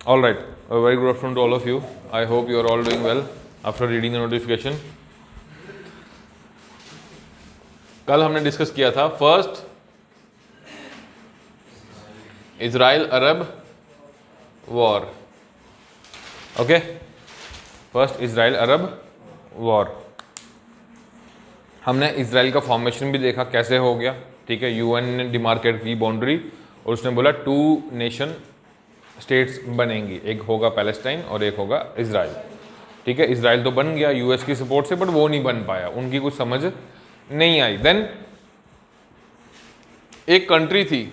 All right, a very good afternoon to all of you. I hope you are all doing well after reading the notification. कल हमने discuss किया था first Israel अरब war. Okay, first Israel अरब war. हमने Israel का formation भी देखा कैसे हो गया. ठीक है, यूएन ने डिमार्केट की बाउंड्री और उसने बोला 2 नेशन स्टेट्स बनेंगी, एक होगा पैलेस्टाइन और एक होगा इजराइल. ठीक है, इजराइल तो बन गया यूएस की सपोर्ट से, बट वो नहीं बन पाया, उनकी कुछ समझ नहीं आई. देन एक कंट्री थी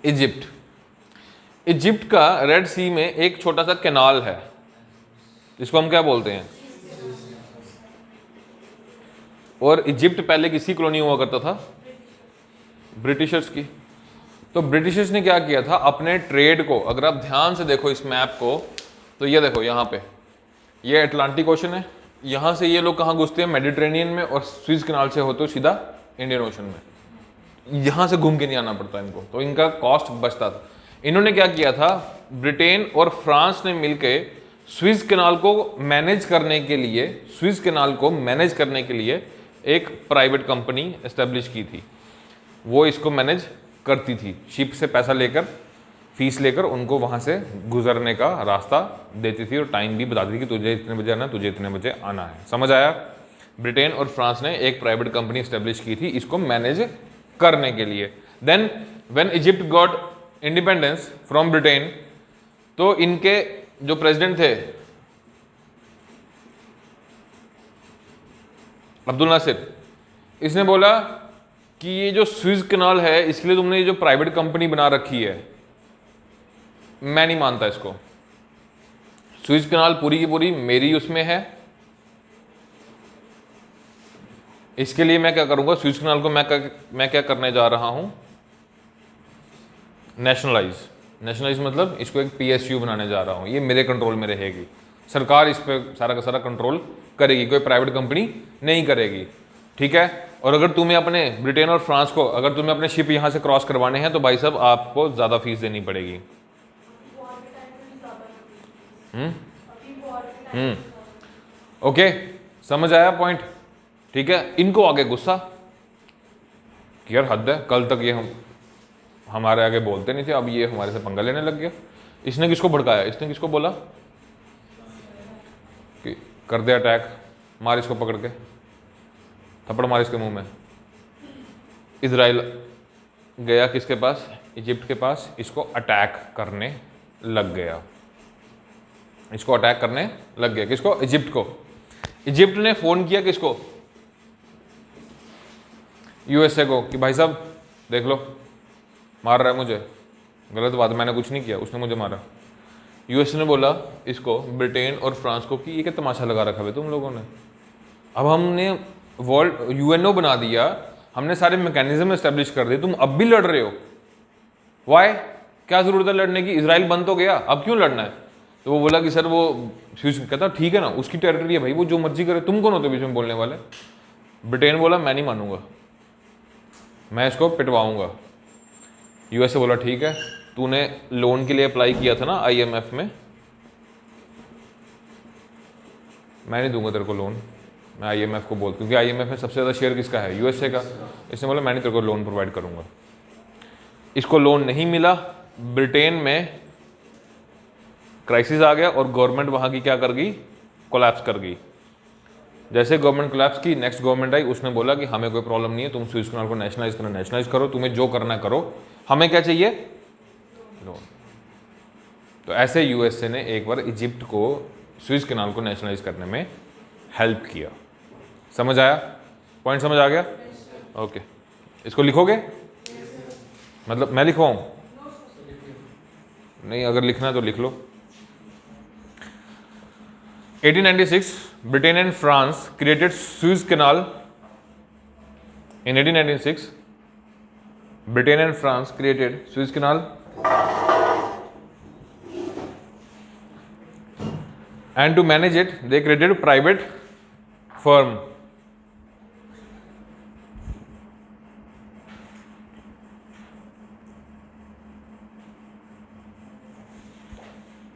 इजिप्ट. इजिप्ट का रेड सी में एक छोटा सा कैनाल है, इसको हम क्या बोलते हैं. और इजिप्ट पहले किसकी कॉलोनी हुआ करता था? ब्रिटिशर्स की. तो ब्रिटिशर्स ने क्या किया था, अपने ट्रेड को, अगर आप ध्यान से देखो इस मैप को, तो ये देखो यहाँ पे ये अटलांटिक ओशन है, यहाँ से ये लोग कहाँ घुसते हैं? मेडिटेरेनियन में, और स्विस कैनाल से होते हो सीधा इंडियन ओशन में. यहाँ से घूम के नहीं आना पड़ता इनको, तो इनका कॉस्ट बचता था. इन्होंने क्या किया था, ब्रिटेन और फ्रांस ने मिलकर स्विस कैनाल को मैनेज करने के लिए, स्विस कैनाल को मैनेज करने के लिए एक प्राइवेट कंपनी एस्टेब्लिश की थी. वो इसको मैनेज करती थी, शिप से पैसा लेकर, फीस लेकर उनको वहाँ से गुजरने का रास्ता देती थी और टाइम भी बताती थी कि तुझे इतने बजे आना है, तुझे इतने बजे आना है. समझ आया? ब्रिटेन और फ्रांस ने एक प्राइवेट कंपनी एस्टेब्लिश की थी इसको मैनेज करने के लिए. Then when Egypt got independence from Britain, तो इनके जो प्रेसिडेंट थे अब्दुल नासिर, इसने बोला कि ये जो स्विस कैनाल है इसके लिए तुमने ये जो प्राइवेट कंपनी बना रखी है, मैं नहीं मानता इसको. स्विस कैनाल पूरी की पूरी मेरी उसमें है, इसके लिए मैं क्या करूंगा, स्विस कैनाल को मैं क्या करने जा रहा हूं, नेशनलाइज. नेशनलाइज मतलब इसको एक पीएसयू बनाने जा रहा हूं, ये मेरे कंट्रोल में रहेगी, सरकार इस पर सारा का सारा कंट्रोल करेगी, कोई प्राइवेट कंपनी नहीं करेगी. ठीक है. और अगर तुम्हें अपने ब्रिटेन और फ्रांस को, अगर तुम्हें अपने शिप यहाँ से क्रॉस करवाने हैं तो भाई साहब आपको ज़्यादा फीस देनी पड़ेगी. ओके, समझ आया पॉइंट? ठीक है. इनको आगे गुस्सा कि यार हद है, कल तक ये हम हमारे आगे बोलते नहीं थे, अब ये हमारे से पंगा लेने लग गया. इसने किसको भड़काया, इसने किसको बोला कि कर दे अटैक, मार इसको पकड़ के, थप्पड़ मार इसके मुंह में. इजराइल गया किसके पास? इजिप्ट के पास, इसको अटैक करने लग गया. इसको अटैक करने लग गया. किसको? इजिप्ट को. इजिप्ट ने फोन किया किसको? यूएसए को, कि भाई साहब देख लो मार रहा है मुझे. गलत बात, मैंने कुछ नहीं किया, उसने मुझे मारा. यूएसए ने बोला इसको, ब्रिटेन और फ्रांस को, कि ये क्या तमाशा लगा रखा है तुम लोगों ने. अब हमने वर्ल्ड यूएनओ बना दिया, हमने सारे मैकेनिज्म एस्टेब्लिश कर दिए, तुम अब भी लड़ रहे हो. वाई? क्या जरूरत है लड़ने की? इजराइल बन तो गया, अब क्यों लड़ना है? तो वो बोला कि सर वो कहता ठीक है ना, उसकी टेरिटरी है भाई, वो जो मर्जी करे, तुम कौन होते बीच में बोलने वाले. ब्रिटेन बोला मैं नहीं मानूंगा, मैं इसको पिटवाऊंगा. यूएसए बोला ठीक है, तूने लोन के लिए अप्लाई किया था ना आईएमएफ में, मैं नहीं दूंगा तेरे को लोन. मैं आईएमएफ को बोल, क्योंकि आईएमएफ में सबसे ज़्यादा शेयर किसका है? यूएसए का. इसने बोला मैं नहीं तेरे को लोन प्रोवाइड करूंगा. इसको लोन नहीं मिला, ब्रिटेन में क्राइसिस आ गया और गवर्नमेंट वहाँ की क्या कर गई? कोलैप्स कर गई. जैसे गवर्नमेंट कोलैप्स की, नेक्स्ट गवर्नमेंट आई, उसने बोला कि हमें कोई प्रॉब्लम नहीं है, तुम स्विस कैनाल को नेशनलाइज करना नेशनलाइज करो, तुम्हें जो करना करो, हमें क्या चाहिए? लोन. तो ऐसे यूएसए ने एक बार इजिप्ट को स्विस कैनाल को नेशनलाइज करने में हेल्प किया. समझ आया? पॉइंट समझ आ गया? ओके. इसको लिखोगे? मतलब मैं लिखवाऊं? नहीं, अगर लिखना है तो लिख लो. 1896 Britain and France created Swiss canal. In 1896 Britain and France created Suez Canal and to manage it they created a private firm.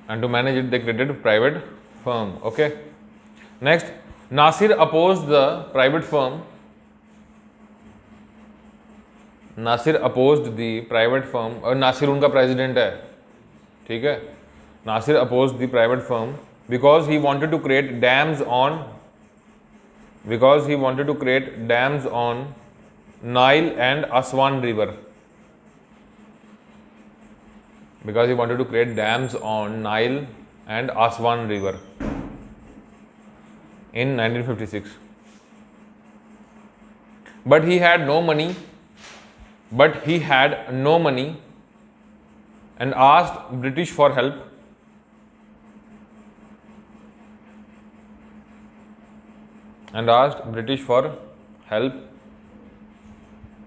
and to manage it they created a private firm. Okay, next, Nasir opposed the private firm. Nasser opposed the private firm, और Nasser उनका president है, ठीक है। Nasser opposed the private firm because he wanted to create dams on Nile and Aswan river, because he wanted to create dams on Nile and Aswan river in 1956. But he had no money and asked British for help.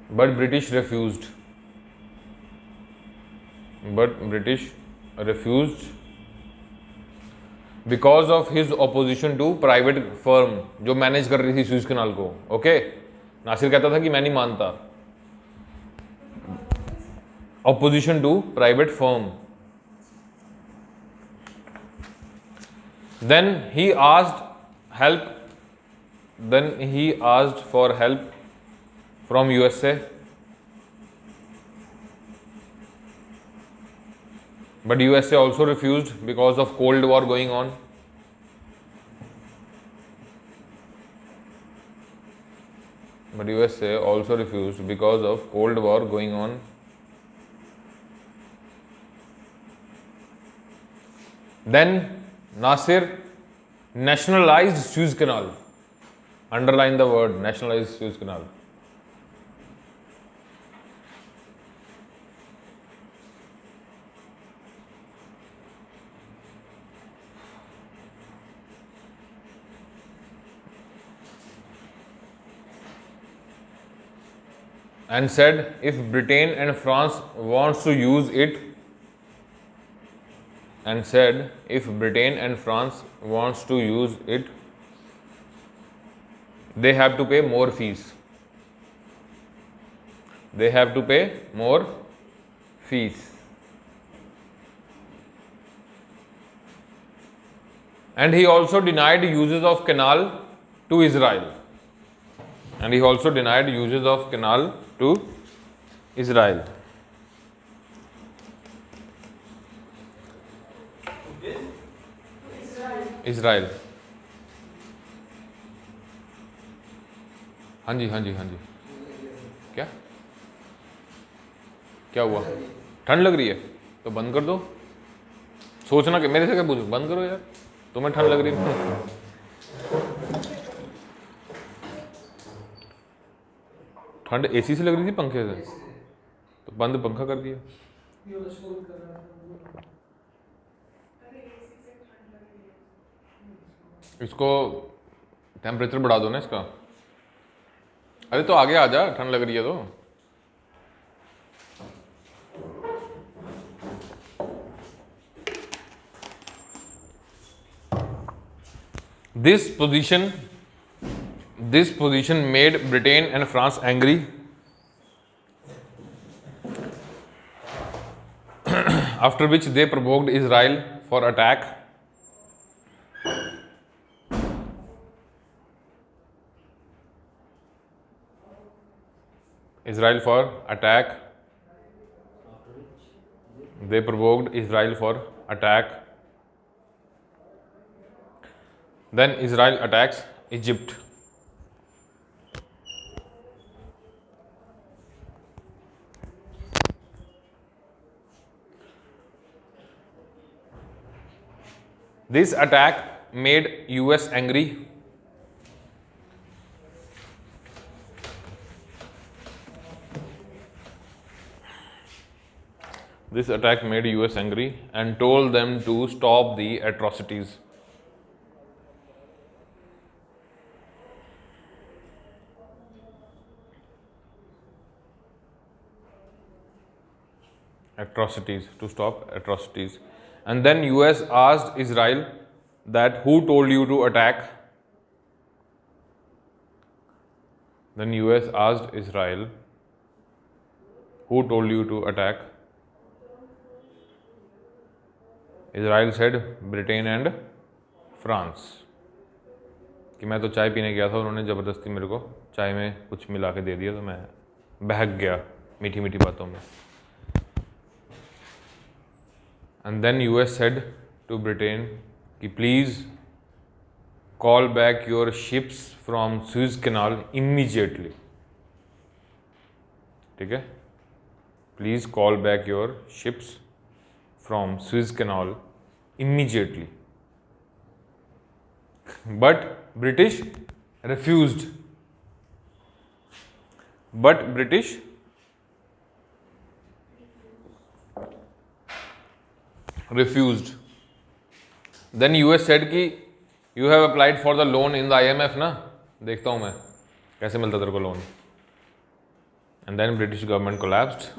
But British refused. Because of his opposition to private firm जो manage कर रही थी Suez canal को। Okay, Nasir कहता था कि मैं नहीं मानता, opposition to private firm. Then he asked for help from USA, but USA also refused because of Cold War going on. Then Nasir nationalized Suez Canal. Underline the word nationalized Suez Canal. And said if Britain and France wants to use it, they have to pay more fees. And he also denied uses of canal to Israel. Israel. हाँ जी। क्या हुआ? ठंड लग रही है तो बंद कर दो। सोचना कि मेरे से क्या पूछो, बंद करो यार, तुम्हें ठंड लग रही है। ठंड एसी से लग रही थी, पंखे से, तो बंद पंखा कर दिया। इसको टेम्परेचर बढ़ा दो ना इसका। अरे तो आगे आ जा, ठंड लग रही है तो। This position made Britain and France angry. After which they provoked Israel for attack. They provoked Israel for attack. Then Israel attacks Egypt. This attack made US angry. And told them to stop the atrocities. To stop atrocities. And then US asked Israel that who told you to attack? Israel said Britain and France, कि मैं तो चाय पीने गया था, उन्होंने ज़बरदस्ती मेरे को चाय में कुछ मिला के दे दिया तो मैं बहक गया मीठी मीठी बातों में। And then US said to Britain कि please call back your ships from Suez canal immediately, ठीक है, please call back your ships from Suez canal immediately, but British refused, but British refused. Then US said कि you have applied for the loan in the IMF ना, देखता हूँ मैं कैसे मिलता तेरे को loan. And then British government collapsed.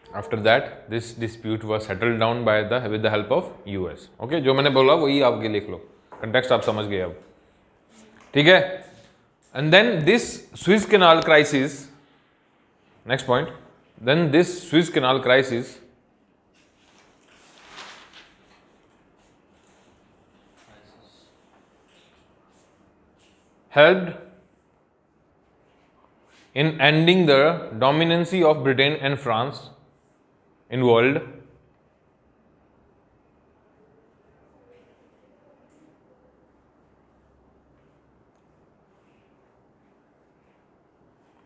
After that this dispute was settled down by with the help of US. Okay, जो मैंने बोला वही आपके लिख लो, कंटेक्स्ट आप समझ गए अब, ठीक है। And then this Suez canal crisis, next point, then this Suez canal crisis helped in ending the dominancy of Britain and France in world,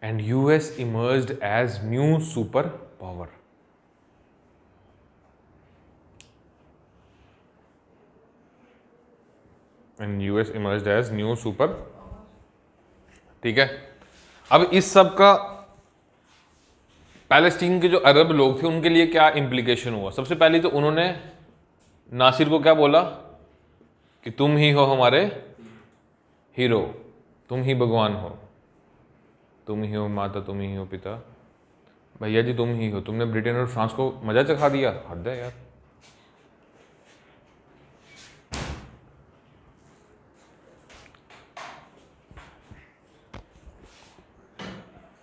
and US emerged as new superpower. And US emerged as new super, ठीक है। अब इस सब का Palestine के जो अरब लोग थे उनके लिए क्या इम्प्लीकेशन हुआ? सबसे पहले तो उन्होंने नासिर को क्या बोला कि तुम ही हो हमारे हीरो, तुम ही भगवान हो, तुम ही हो माता, तुम ही हो पिता, भैया जी तुम ही हो, तुमने ब्रिटेन और फ्रांस को मजा चखा दिया, हद है यार।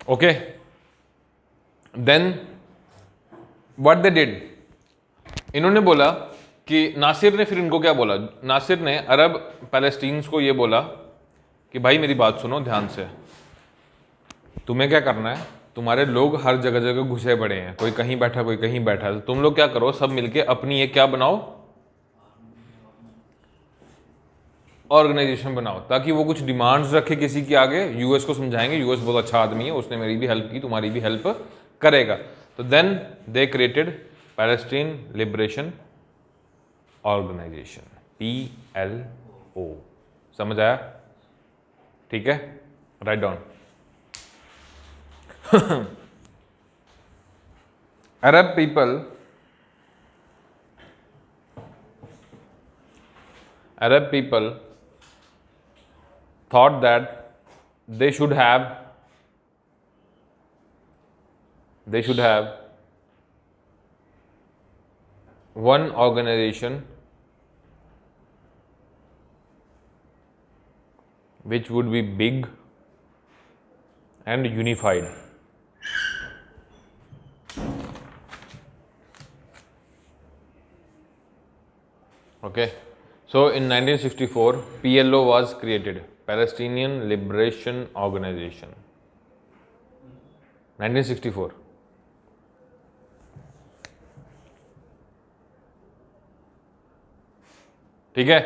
Okay, then what they did, इन्होंने बोला कि नासिर ने फिर इनको क्या बोला, नासिर ने अरब पैलेस्टीन्स को ये बोला कि भाई मेरी बात सुनो ध्यान से, तुम्हें क्या करना है, तुम्हारे लोग हर जगह जगह घुसे पड़े हैं, कोई कहीं बैठा कोई कहीं बैठा, तो तुम लोग क्या करो, सब मिलके अपनी एक क्या बनाओ, ऑर्गेनाइजेशन बनाओ, ताकि वो कुछ डिमांड्स रखे किसी के आगे, यूएस को समझाएंगे, यूएस बहुत अच्छा आदमी है, उसने मेरी भी हेल्प की, तुम्हारी भी हेल्प करेगा। तो then they created Palestine Liberation Organisation, PLO, समझ आया? ठीक है, write down. Arab people thought that they should have one organization which would be big and unified. Okay, so in 1964 PLO was created, Palestinian Liberation Organization, 1964। ठीक है,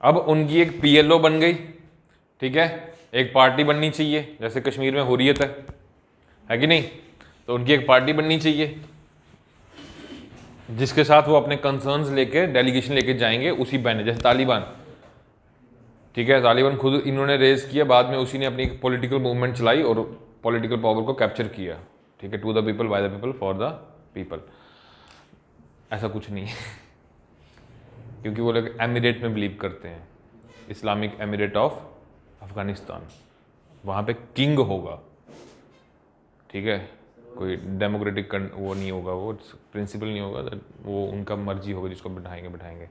अब उनकी एक PLO बन गई, ठीक है, एक पार्टी बननी चाहिए, जैसे कश्मीर में हुर्रियत है कि नहीं, तो उनकी एक पार्टी बननी चाहिए जिसके साथ वो अपने कंसर्न्स लेके डेलीगेशन लेके जाएंगे, उसी बहने जैसे तालिबान, ठीक है, तालिबान खुद इन्होंने रेज किया, बाद में उसी ने अपनी पॉलिटिकल मूवमेंट चलाई और पॉलिटिकल पावर को कैप्चर किया, ठीक है, to the people by the people for the people. ऐसा कुछ नहीं है क्योंकि वो लोग एमिरेट में बिलीव करते हैं, इस्लामिक एमिरेट ऑफ अफगानिस्तान, वहाँ पे किंग होगा, ठीक है, कोई डेमोक्रेटिक वो नहीं होगा, वो प्रिंसिपल नहीं होगा, वो उनका मर्जी होगा, जिसको बैठाएंगे।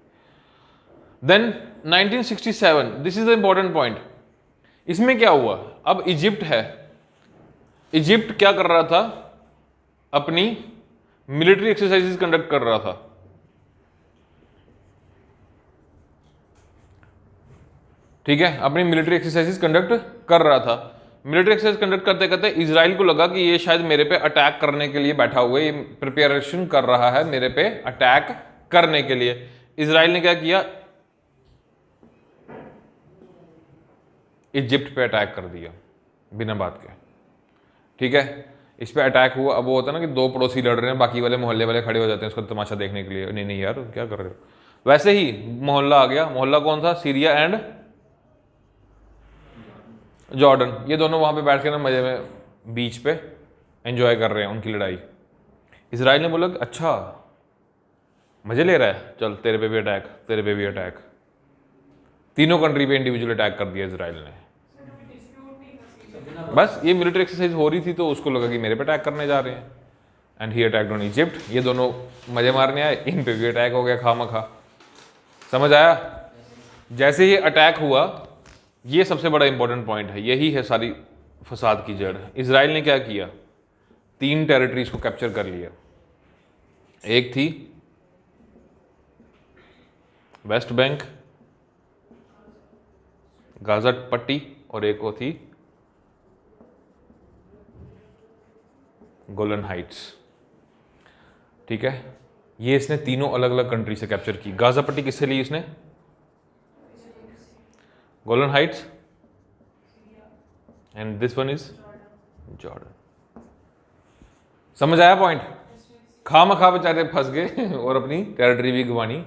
Then 1967, this is the important point, इसमें क्या हुआ, अब इजिप्ट है, इजिप्ट क्या कर रहा था, अपनी मिलिट्री एक्सरसाइजेस कंडक्ट कर रहा था, ठीक है, अपनी मिलिट्री एक्सरसाइजेस कंडक्ट कर रहा था। मिलिट्री एक्सरसाइज कंडक्ट करते करते इजराइल को लगा कि ये शायद मेरे पे अटैक करने के लिए बैठा हुआ है, ये प्रिपरेशन कर रहा है मेरे पे अटैक करने के लिए। इजराइल ने क्या किया, इजिप्ट पे अटैक कर दिया बिना बात के। ठीक है, इस पे अटैक हुआ। अब वो होता है ना कि दो पड़ोसी लड़ रहे हैं, बाकी वाले मोहल्ले वाले खड़े हो जाते हैं उसका तमाशा देखने के लिए, नहीं नहीं यार क्या कर रहे हो। वैसे ही मोहल्ला आ गया। मोहल्ला कौन था, सीरिया एंड जॉर्डन। ये दोनों वहां पे बैठ के ना मजे में बीच पे एंजॉय कर रहे हैं उनकी लड़ाई। इसराइल ने बोला कि अच्छा मजे ले रहा है, चल तेरे पे भी अटैक, तेरे पे भी अटैक। तीनों कंट्री पे इंडिविजुअल अटैक कर दिया इसराइल ने। बस ये मिलिट्री एक्सरसाइज हो रही थी तो उसको लगा कि मेरे पे अटैक करने जा रहे हैं, and he attacked on Egypt. ये दोनों मजे मारने आए, इन पे भी अटैक हो गया खामखा। समझ आया। जैसे ही अटैक हुआ, ये सबसे बड़ा इंपॉर्टेंट पॉइंट है, यही है सारी फसाद की जड़। इजराइल ने क्या किया, 3 टेरिटरीज को कैप्चर कर लिया। एक थी वेस्ट बैंक, गाजा पट्टी, और एक वो थी गोलन हाइट्स। ठीक है, ये इसने तीनों अलग अलग कंट्री से कैप्चर की। गाजा पट्टी किससे ली इसने, Golan Heights, and this one is Jordan. समझ आया पॉइंट। खामखा बेचारे फंस गए और अपनी टेरिटरी भी गंवानी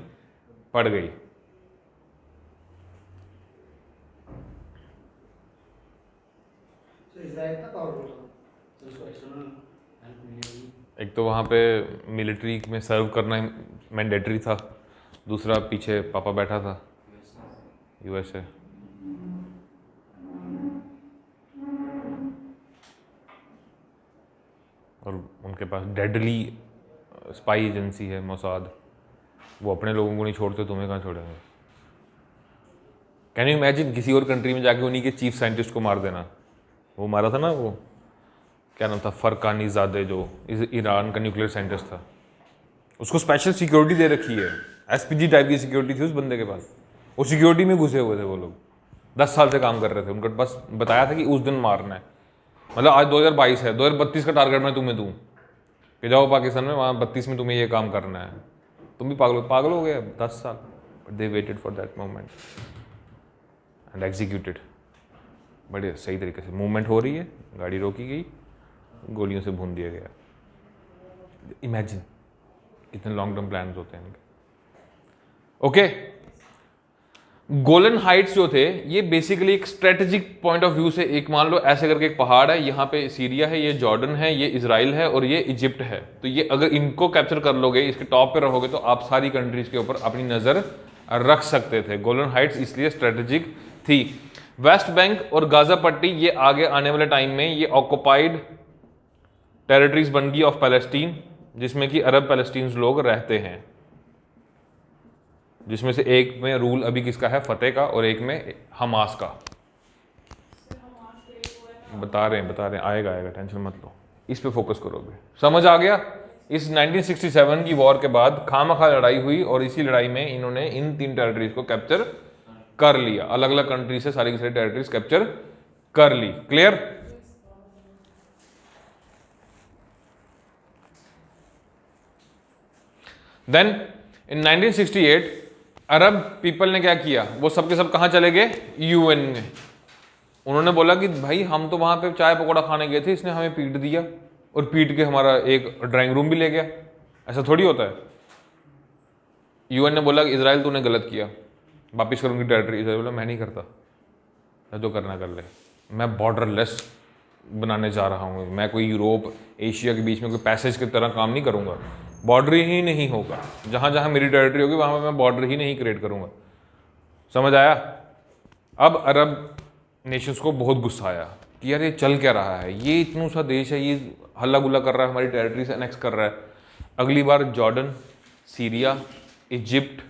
पड़ गई। एक तो वहाँ पे मिलिट्री में सर्व करना मैंडेटरी था, दूसरा पीछे पापा बैठा था यूएसए। और उनके पास डेडली स्पाई एजेंसी है मोसाद, वो अपने लोगों को नहीं छोड़ते, तुम्हें कहाँ छोड़ेंगे। कैन यू इमेजिन किसी और कंट्री में जाके उन्हीं के चीफ साइंटिस्ट को मार देना। वो मारा था ना, वो क्या नाम था, फरकानी ज़ादे, जो ईरान का न्यूक्लियर साइंटिस्ट था, उसको स्पेशल सिक्योरिटी दे रखी है, एसपीजी टाइप की सिक्योरिटी थी उस बंदे के पास। वो सिक्योरिटी में घुसे हुए थे वो लोग, 10 साल से काम कर रहे थे। उनको बस बताया था कि उस दिन मारना है। मतलब आज 2022 है, 2032 का टारगेट मैं तुम्हें दूँ कि जाओ पाकिस्तान में, वहाँ 32 में तुम्हें ये काम करना है। तुम भी पागल हो गए 10 साल। But they waited for that moment and executed. बड़े सही तरीके से मूवमेंट हो रही है, गाड़ी रोकी गई, गोलियों से भून दिया गया। इमेजिन कितने लॉन्ग टर्म प्लान्स होते हैं इनके। ओके, गोलन हाइट्स जो थे ये बेसिकली एक स्ट्रेटेजिक पॉइंट ऑफ व्यू से, एक मान लो ऐसे करके एक पहाड़ है, यहाँ पे सीरिया है, ये जॉर्डन है, ये इजराइल है और ये इजिप्ट है। तो ये अगर इनको कैप्चर कर लोगे, इसके टॉप पे रहोगे, तो आप सारी कंट्रीज के ऊपर अपनी नजर रख सकते थे। गोलन हाइट्स इसलिए स्ट्रेटेजिक थी। वेस्ट बैंक और गाजा पट्टी ये आगे आने वाले टाइम में ये ऑक्युपाइड टेरिटरीज बन गई ऑफ पैलेस्टीन, जिसमें कि अरब पैलेस्टीन लोग रहते हैं, जिसमें से एक में रूल अभी किसका है, फतेह का, और एक में हमास का। बता रहे हैं आएगा, टेंशन मत लो, इस पे फोकस करोगे। समझ आ गया। इस 1967 की वॉर के बाद खामखा लड़ाई हुई और इसी लड़ाई में इन्होंने इन 3 टेरिटरीज को कैप्चर कर लिया। अलग अलग कंट्री से सारी की सारी टेरिटरीज कैप्चर कर ली। क्लियर। देन इन 1968 अरब पीपल ने क्या किया, वो सब के सब कहाँ चले गए, यूएन में। उन्होंने बोला कि भाई हम तो वहाँ पे चाय पकौड़ा खाने गए थे, इसने हमें पीट दिया और पीट के हमारा एक ड्राइंग रूम भी ले गया। ऐसा थोड़ी होता है। यूएन ने बोला कि इजराइल तूने गलत किया, वापिस कर उनकी टेरिटरी। इजराइल बोला मैं नहीं करता, मैं तो करना कर ले, मैं बॉर्डरलेस बनाने जा रहा हूँ। मैं कोई यूरोप एशिया के बीच में कोई पैसेज की तरह काम नहीं करूँगा, बॉर्डर ही नहीं होगा, जहाँ जहाँ मेरी टेरिटरी होगी वहाँ मैं बॉर्डर ही नहीं क्रिएट करूँगा। समझ आया। अब अरब नेशंस को बहुत गुस्सा आया कि यार ये चल क्या रहा है, ये इतना सा देश है, ये हल्ला गुल्ला कर रहा है, हमारी टेरिटरी से एनेक्स कर रहा है। अगली बार जॉर्डन, सीरिया, इजिप्ट,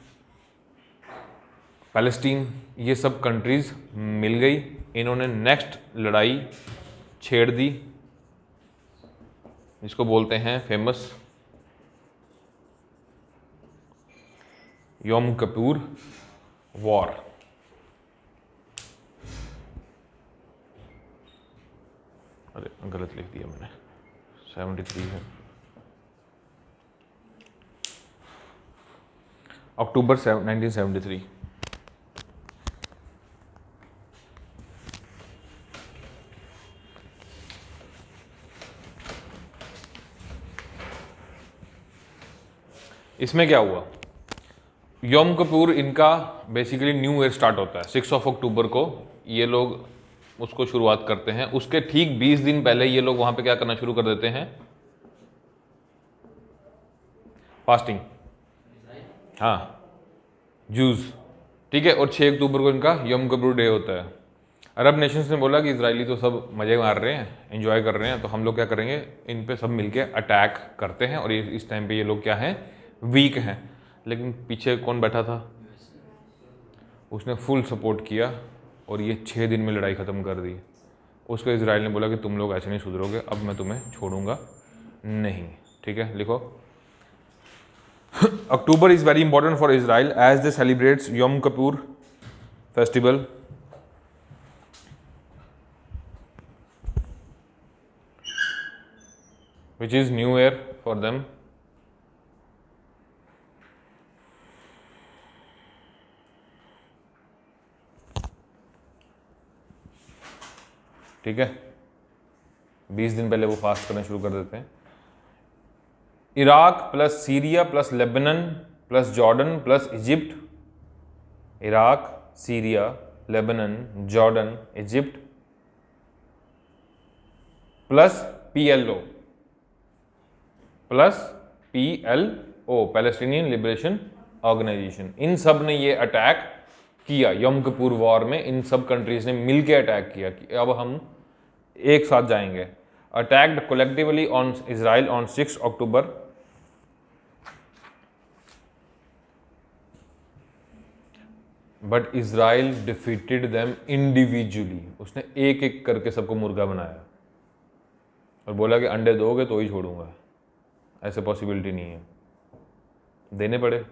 पैलेस्टीन, ये सब कंट्रीज मिल गई। इन्होंने नेक्स्ट लड़ाई छेड़ दी, जिसको बोलते हैं फेमस योम किप्पुर वॉर। गलत लिख दिया मैंने, 73 है। अक्टूबर 1973। इसमें क्या हुआ, योम किपुर इनका बेसिकली न्यू ईयर स्टार्ट होता है 6 अक्टूबर को, ये लोग उसको शुरुआत करते हैं। उसके ठीक 20 दिन पहले ये लोग वहां पे क्या करना शुरू कर देते हैं, फास्टिंग, हाँ जूस, ठीक है। और 6 अक्टूबर को इनका योम किपुर डे होता है। अरब नेशंस ने बोला कि इजरायली तो सब मजे मार रहे हैं, एंजॉय कर रहे हैं, तो हम लोग क्या करेंगे, इन पे सब मिलके अटैक करते हैं। और ये इस टाइम पे ये लोग क्या हैं, वीक हैं। लेकिन पीछे कौन बैठा था, उसने फुल सपोर्ट किया और ये 6 दिन में लड़ाई ख़त्म कर दी। उसको इजराइल ने बोला कि तुम लोग ऐसे नहीं सुधरोगे, अब मैं तुम्हें छोड़ूंगा नहीं, ठीक है। लिखो, October is very important for Israel as they celebrates Yom Kippur festival, which is new year for them. ठीक है, 20 दिन पहले वो फास्ट करना शुरू कर देते हैं। Iraq plus Syria plus Lebanon plus Jordan plus Egypt, Iraq, Syria, Lebanon, Jordan, Egypt plus PLO, plus PLO, Palestinian liberation organisation, इन सब ने ये अटैक किया यम किपुर वॉर में। इन सब कंट्रीज ने मिलके अटैक किया कि अब हम एक साथ जाएंगे। Attacked collectively on Israel on 6 October, but Israel defeated them individually. उसने एक एक करके सबको मुर्गा बनाया और बोला कि अंडे दोगे तो ही छोड़ूंगा, ऐसे पॉसिबिलिटी नहीं है, देने पड़े,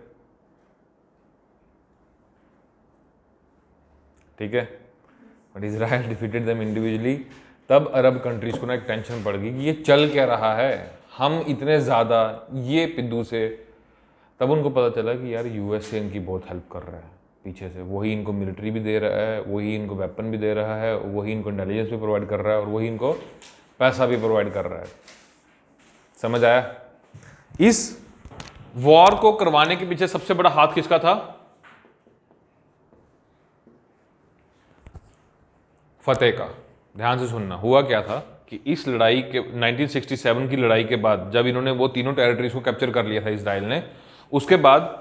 ठीक है। But Israel defeated them individually. तब अरब कंट्रीज को ना एक टेंशन पड़ गई कि ये चल क्या रहा है, हम इतने ज़्यादा ये पिद्दू से। तब उनको पता चला कि यार USA इनकी बहुत हेल्प कर रहा है पीछे से, वही इनको मिलिट्री भी दे रहा है, वही इनको वेपन भी दे रहा है, वही इनको इंटेलिजेंस भी प्रोवाइड कर रहा है और वही इनको पैसा भी प्रोवाइड कर रहा है। समझ आया? इस वॉर को करवाने के पीछे सबसे बड़ा हाथ किसका था? फतेह का। ध्यान से सुनना, हुआ क्या था कि इस लड़ाई के 1967 की लड़ाई के बाद जब इन्होंने वो तीनों टेरिटरीज को कैप्चर कर लिया था इजराइल ने, उसके बाद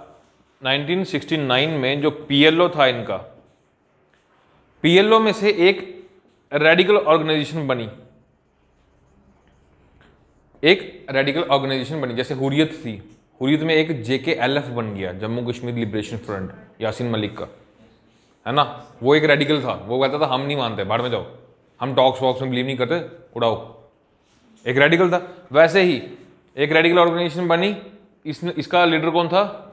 1969 में जो PLO था इनका, PLO में से एक रेडिकल ऑर्गेनाइजेशन बनी, एक रेडिकल ऑर्गेनाइजेशन बनी। जैसे हुर्रियत थी, हुर्रियत में एक JKLF बन गया, जम्मू कश्मीर लिबरेशन फ्रंट, यासीन मलिक का, है ना। वो एक रेडिकल था, वो कहता था हम नहीं मानते, बाहर में जाओ, हम टॉक्स वॉक्स में बिलीव नहीं करते, उड़ाओ। एक रेडिकल था। वैसे ही एक रेडिकल ऑर्गेनाइजेशन बनी, इसका लीडर कौन था?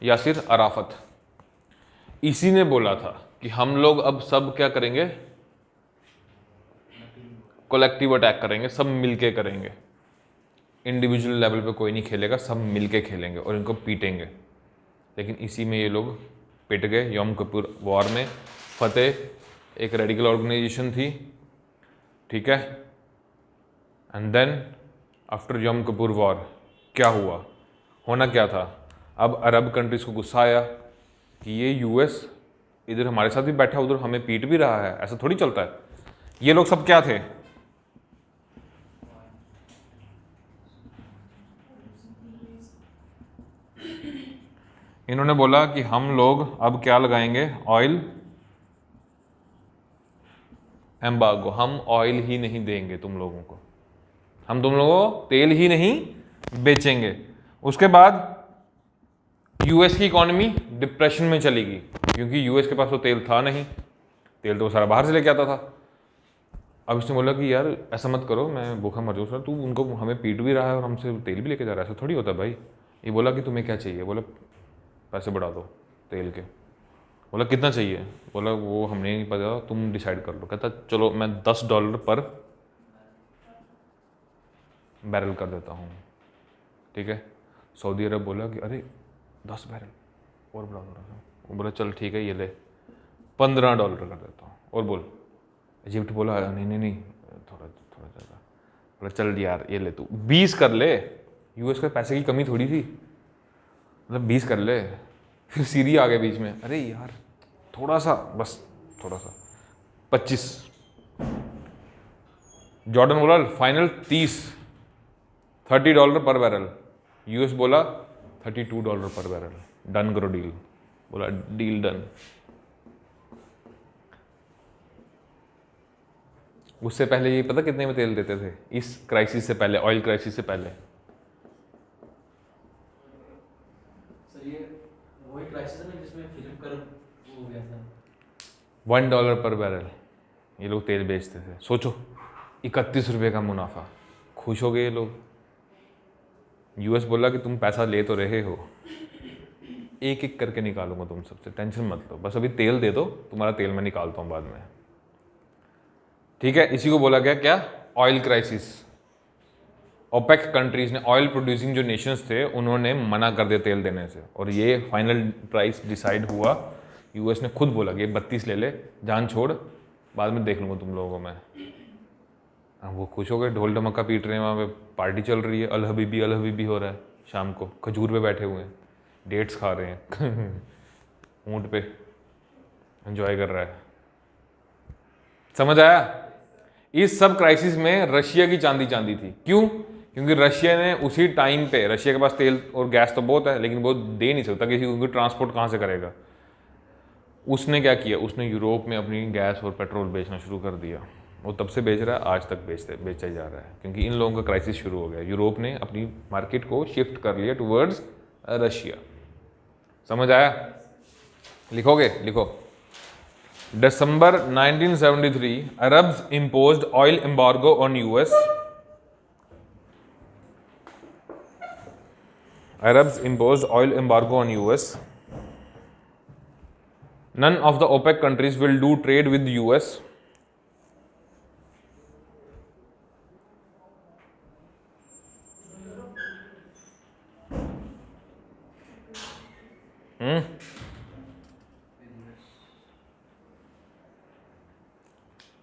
यासिर अराफत। इसी ने बोला था कि हम लोग अब सब क्या करेंगे, कलेक्टिव अटैक करेंगे, सब मिलके करेंगे, इंडिविजुअल लेवल पे कोई नहीं खेलेगा, सब मिलके खेलेंगे और इनको पीटेंगे। लेकिन इसी में ये लोग पिट गए। यम किपुर वॉर में फतेह एक रेडिकल ऑर्गेनाइजेशन थी, ठीक है। And then after Yom Kippur war क्या हुआ, होना क्या था, अब अरब कंट्रीज को गुस्सा आया कि ये US इधर हमारे साथ भी बैठा, उधर हमें पीट भी रहा है, ऐसा थोड़ी चलता है। ये लोग सब क्या थे, इन्होंने बोला कि हम लोग अब क्या लगाएंगे, ऑयल एम्बार्गो, हम ऑयल ही नहीं देंगे तुम लोगों को, हम तुम लोगों को तेल ही नहीं बेचेंगे। उसके बाद US की इकोनॉमी डिप्रेशन में चली गई, क्योंकि US के पास तो तेल था नहीं, तेल तो सारा बाहर से लेके आता था। अब इसने बोला कि यार ऐसा मत करो, मैं भूखा मर जाऊँ सर, तू उनको हमें पीट भी रहा है और हमसे तेल भी लेके जा रहा है, ऐसा थोड़ी होता भाई। ये बोला कि तुम्हें क्या चाहिए, बोला पैसे बढ़ा दो तेल के। बोला कितना चाहिए, बोला वो हमने नहीं पता, तुम डिसाइड कर लो। कहता चलो मैं $10 पर बैरल कर देता हूँ, ठीक है। सऊदी अरब बोला कि अरे 10 बैरल और बढ़ा थोड़ा सा, वो बोला चल ठीक है ये ले $15 कर देता हूँ, और बोल। इजिप्ट बोला नहीं नहीं नहीं थोड़ा थोड़ा ज़्यादा, बोला चल यार ये ले तू 20 कर ले, यूएस के पैसे की कमी थोड़ी थी, मतलब 20 कर ले। फिर सीरी आ गए बीच में, अरे यार थोड़ा सा बस थोड़ा सा 25। जॉर्डन बोला फाइनल 30 $30 पर बैरल, यूएस बोला $32 पर बैरल, डन करो डील। बोला डील डन। उससे पहले ये पता कितने में तेल देते थे, इस क्राइसिस से पहले, ऑयल क्राइसिस से पहले? सर ये वही क्राइसिस है ना जिसमें फिलिप कर हो गया था। $1 पर बैरल ये लोग तेल बेचते थे। सोचो 31 रुपये का मुनाफा, खुश हो गए ये लोग। यूएस बोला कि तुम पैसा ले तो रहे हो, एक एक करके निकालूंगा तुम सबसे, टेंशन मत लो, बस अभी तेल दे दो, तुम्हारा तेल मैं निकालता हूँ बाद में, ठीक है। इसी को बोला गया क्या, ऑयल क्राइसिस। ओपेक कंट्रीज ने, ऑयल प्रोड्यूसिंग जो नेशंस थे, उन्होंने मना कर दिया तेल देने से, और ये फाइनल प्राइस डिसाइड हुआ। यूएस ने खुद बोला कि ये 32 ले ले, जान छोड़, बाद में देख लूँगा तुम लोगों को मैं। वो खुश हो गए, ढोल ढमक्का पीट रहे हैं, वहाँ पे पार्टी चल रही है, अल हबीबी हो रहा है, शाम को खजूर पे बैठे हुए हैं, डेट्स खा रहे हैं ऊँट पे एंजॉय कर रहा है। समझ आया? इस सब क्राइसिस में रशिया की चांदी चांदी थी। क्यों? क्योंकि रशिया ने उसी टाइम पे, रशिया के पास तेल और गैस तो बहुत है, लेकिन वो दे नहीं सकता किसी को, क्योंकि ट्रांसपोर्ट कहाँ से करेगा। उसने क्या किया, उसने यूरोप में अपनी गैस और पेट्रोल बेचना शुरू कर दिया। वो तब से बेच रहा है, आज तक बेचा ही जा रहा है, क्योंकि इन लोगों का क्राइसिस शुरू हो गया। यूरोप ने अपनी मार्केट को शिफ्ट कर लिया टुवर्ड्स रशिया। समझ आया? लिखोगे? लिखो। December 1973, Arabs imposed oil embargo on US. Arabs imposed oil embargo on US. None of the OPEC countries will do trade with US.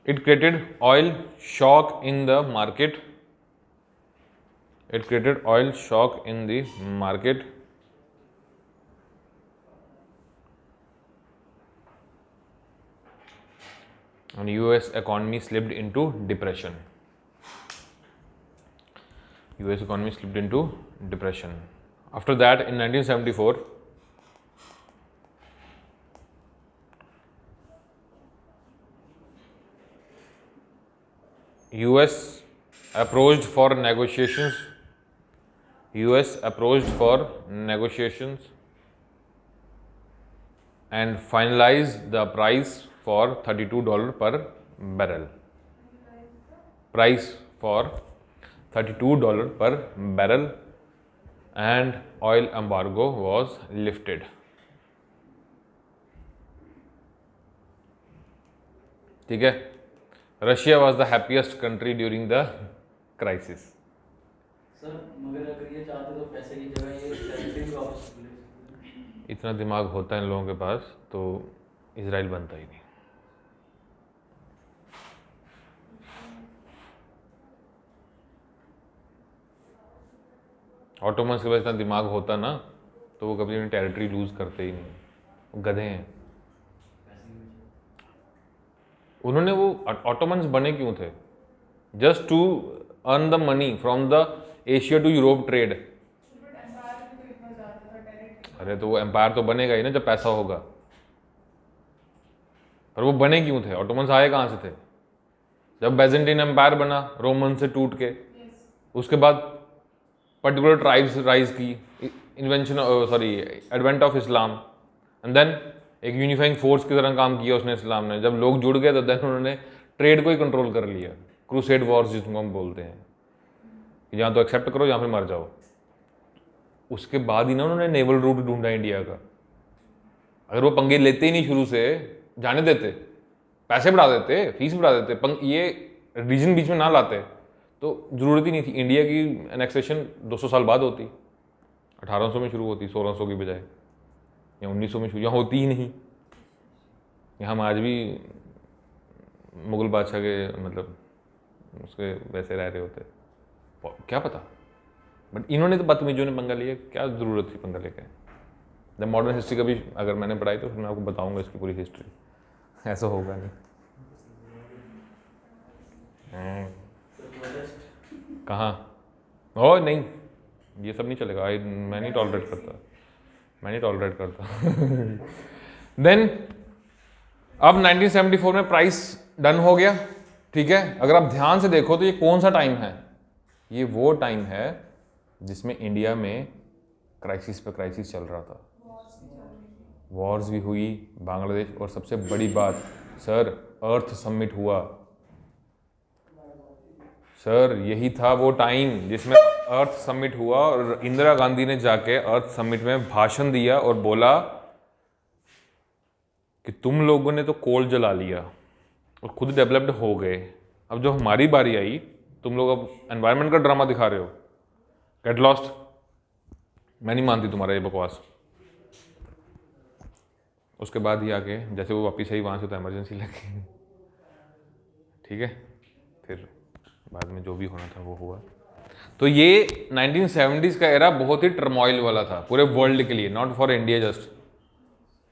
It created oil shock in the market. It created oil shock in the market. And US economy slipped into depression. US economy slipped into depression. After that, in 1974, US approached for negotiations. US approached for negotiations and finalized the price for $32 per barrel. Price for $32 per barrel, and oil embargo was lifted. ठीक है? Russia was the happiest country during the crisis. Sir मगर अगर ये चाहते तो पैसे की जगह ये टेरिटरी भी वापस ले सकते हैं। इतना दिमाग होता है इन लोगों के पास तो इजराइल बनता ही नहीं। ऑटोमन्स के पास इतना दिमाग होता ना तो वो कभी अपनी टेरिटरी लूज करते ही नहीं, वो गधे हैं। उन्होंने वो ऑटोमन्स बने क्यों थे? Just to earn the money from the Asia to Europe trade. अरे तो वो एम्पायर तो बनेगा ही ना जब पैसा होगा। पर वो बने क्यों थे? ऑटोमन्स आए कहाँ से थे? जब बैजेंटाइन एम्पायर बना रोमन से टूट के, उसके बाद पर्टिकुलर ट्राइब्स राइज की, invention advent of Islam, and then एक यूनिफाइंग फोर्स की तरह काम किया उसने इस्लाम ने। जब लोग जुड़ गए तो देन उन्होंने ट्रेड को ही कंट्रोल कर लिया। क्रूसेड वॉर्स जिसको हम बोलते हैं, यहाँ तो एक्सेप्ट करो, यहाँ पे मर जाओ। उसके बाद ही ना उन्होंने नेवल रूट ढूंढा इंडिया का। अगर वो पंगे लेते ही नहीं शुरू से, जाने देते, पैसे बढ़ा देते, फीस बढ़ा देते, ये रीजन बीच में ना लाते, तो ज़रूरत ही नहीं थी। इंडिया की एनेक्सेशन 200 साल बाद होती, 1800 में शुरू होती 1600 की बजाय, या 1900 में शुरू, यहाँ होती ही नहीं। यहाँ हम आज भी मुगल बादशाह के मतलब उसके वैसे रह रहे होते, क्या पता। बट इन्होंने तो बदतमीजों ने पंगा लिया, क्या ज़रूरत थी पंगा लेके। जब मॉडर्न हिस्ट्री का भी अगर मैंने पढ़ाई तो फिर मैं आपको बताऊंगा इसकी पूरी हिस्ट्री, ऐसा होगा नहीं। कहाँ? ओ नहीं, ये सब नहीं चलेगा। मैं नहीं टॉलरेट करता, मैं नहीं टॉलरेट करता। देन अब 1974 में प्राइस डन हो गया, ठीक है। अगर आप ध्यान से देखो तो ये कौन सा टाइम है? ये वो टाइम है जिसमें इंडिया में क्राइसिस पे क्राइसिस चल रहा था, वॉर्स भी हुई, बांग्लादेश, और सबसे बड़ी बात सर, अर्थ समिट हुआ सर। यही था वो टाइम जिसमें अर्थ समिट हुआ, और इंदिरा गांधी ने जाके अर्थ समिट में भाषण दिया और बोला कि तुम लोगों ने तो कोल जला लिया और खुद डेवलप्ड हो गए, अब जो हमारी बारी आई तुम लोग अब एनवायरनमेंट का ड्रामा दिखा रहे हो, गेट लॉस्ट। मैं नहीं मानती तुम्हारा ये बकवास। उसके बाद ही आके जैसे वो वापिस आई वहाँ से तो इमरजेंसी लगी, ठीक है। फिर बाद में जो भी होना था वो हुआ। तो ये 1970s का एरा बहुत ही टर्मोइल वाला था पूरे वर्ल्ड के लिए, नॉट फॉर इंडिया जस्ट,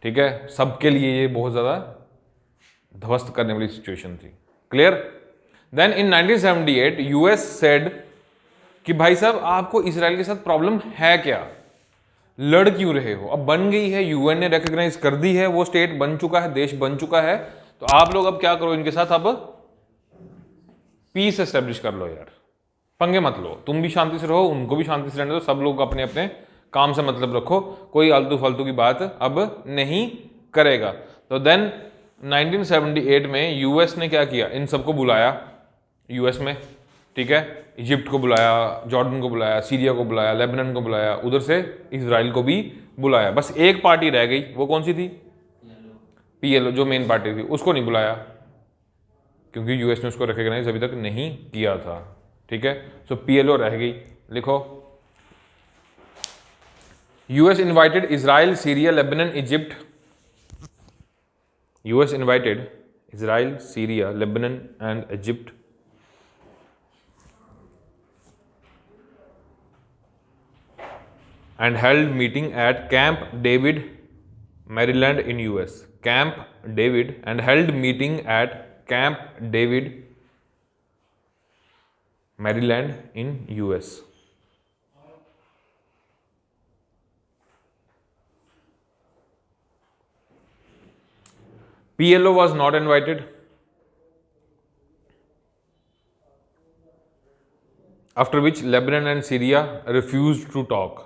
ठीक है। सबके लिए ये बहुत ज़्यादा ध्वस्त करने वाली सिचुएशन थी। क्लियर? देन इन 1978 यूएस सेड कि भाई साहब आपको इसराइल के साथ प्रॉब्लम है क्या, लड़ क्यों रहे हो? अब बन गई है, यूएन ने रिकॉग्नाइज कर दी है, वो स्टेट बन चुका है, देश बन चुका है, तो आप लोग अब क्या करो इनके साथ, अब पीस एस्टेब्लिश कर लो यार, पंगे मत लो, तुम भी शांति से रहो, उनको भी शांति से रहने दो, सब लोग अपने अपने काम से मतलब रखो, कोई आलतू फालतू की बात अब नहीं करेगा। तो देन 1978 में यूएस ने क्या किया, इन सबको बुलाया यूएस में, ठीक है। इजिप्ट को बुलाया, जॉर्डन को बुलाया, सीरिया को बुलाया, लेबनान को बुलाया, उधर से इजराइल को भी बुलाया। बस एक पार्टी रह गई, वो कौन सी थी? पीएलओ, जो मेन पार्टी थी, उसको नहीं बुलाया क्योंकि यूएस ने उसको रिकॉग्नाइज अभी तक नहीं किया था, ठीक है। सो पीएलओ रह गई। लिखो, US invited Israel, Syria, Lebanon, Egypt. US invited Israel, Syria, Lebanon and Egypt and held meeting at Camp David, Maryland in US. Camp David, and held meeting at Camp David, Maryland in US. PLO was not invited. After which Lebanon and Syria refused to talk.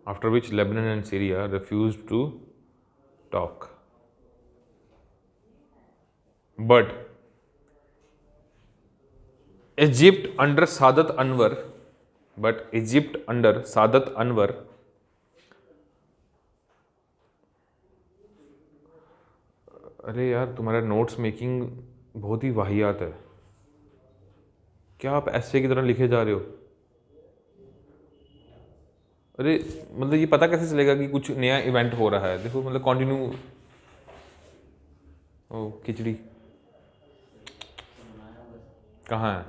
After which Lebanon and Syria refused to talk. But Egypt under Sadat Anwar, अरे यार तुम्हारा notes making बहुत ही वाहियात है, क्या आप ऐसे की तरह लिखे जा रहे हो? अरे मतलब ये पता कैसे चलेगा कि कुछ नया इवेंट हो रहा है? देखो मतलब कंटिन्यू, ओ खिचड़ी कहाँ है?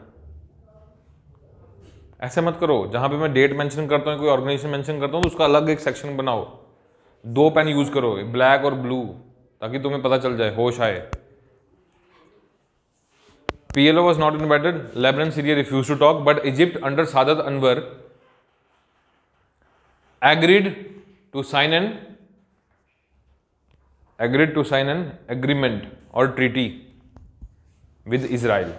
ऐसे मत करो, जहाँ पे मैं डेट मेंशन करता हूँ, कोई ऑर्गेनाइजेशन मेंशन करता हूँ, तो उसका अलग एक सेक्शन बनाओ, 2 पेन यूज करो, ब्लैक और ब्लू, ताकि तुम्हें पता चल जाए, होश आए। PLO was not invited. Lebanon, Syria refused to talk, but Egypt under Sadat Anwar agreed to sign an agreement or treaty with Israel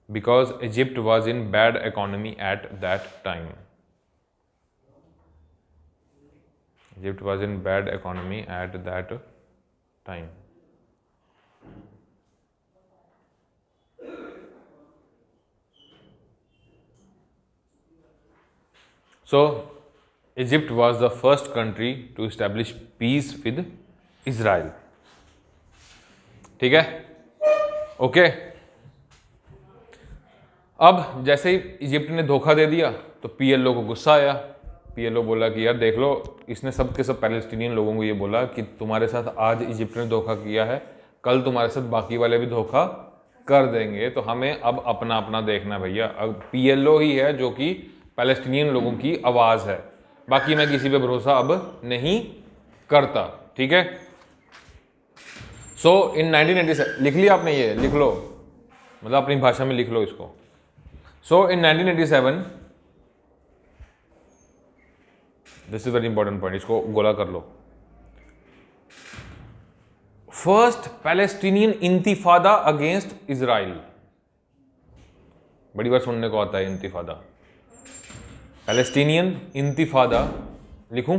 because Egypt was in bad economy at that time. Egypt was in bad economy at that time. So Egypt was the first country to establish peace with Israel. ठीक है, okay. अब जैसे ही Egypt ने धोखा दे दिया तो PLO को गुस्सा आया। पीएलओ बोला कि यार देख लो, इसने सब के सब पैलेस्टीनियन लोगों को ये बोला कि तुम्हारे साथ आज इजिप्ट ने धोखा किया है, कल तुम्हारे साथ बाकी वाले भी धोखा कर देंगे, तो हमें अब अपना अपना देखना भैया। अब पीएलओ ही है जो कि पैलेस्टीनियन लोगों की आवाज़ है, बाकी मैं किसी पे भरोसा अब नहीं करता। ठीक है, सो इन 1987 लिख लिया आपने, ये लिख लो, मतलब अपनी भाषा में लिख लो इसको। So in 1987, this is very important point, इसको गोला कर लो। First Palestinian intifada against Israel. बड़ी बार सुनने को आता है इंतिफादा, पैलेस्टीनियन इंतिफादा लिखूं?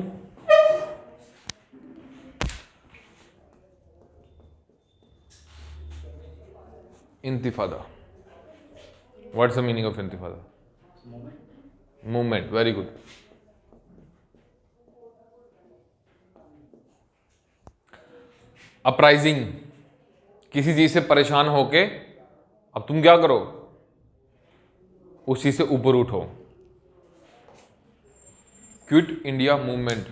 Intifada, what's the meaning of intifada? Movement, very good. Uprising, किसी चीज से परेशान होके अब तुम क्या करो, उस चीज से ऊपर उठो। क्विट इंडिया मूवमेंट,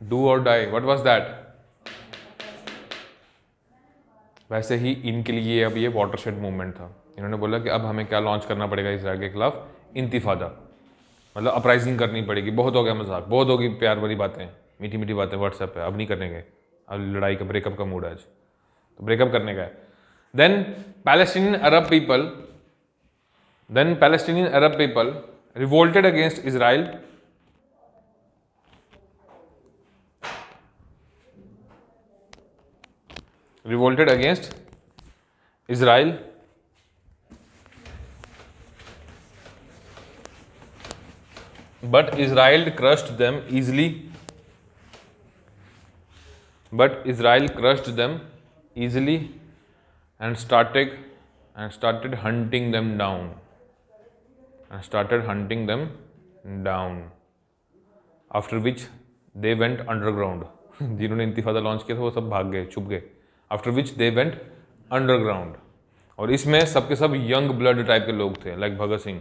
डू और डाई, व्हाट वाज दैट? वैसे ही इनके लिए अब ये वाटरशेड मूवमेंट था। इन्होंने बोला कि अब हमें क्या लॉन्च करना पड़ेगा इसराइल के खिलाफ, इंतिफादा, मतलब अपराइजिंग करनी पड़ेगी। बहुत हो गया मजाक, बहुत होगी प्यार भरी बातें, मीठी मीठी बातें व्हाट्सएप पे, अब नहीं करेंगे, अब लड़ाई का ब्रेकअप का मूड है आज, तो ब्रेकअप करने का है। Then Palestinian Arab people revolted against Israel, revolted against Israel, but Israel crushed them easily. And started hunting them down. After which they went underground. जिन्होंने इंतिफादा लॉन्च किया था वो सब भाग गए, छुप गए। After which they went underground. और इसमें सबके सब यंग ब्लड टाइप के लोग थे, लाइक भगत सिंह,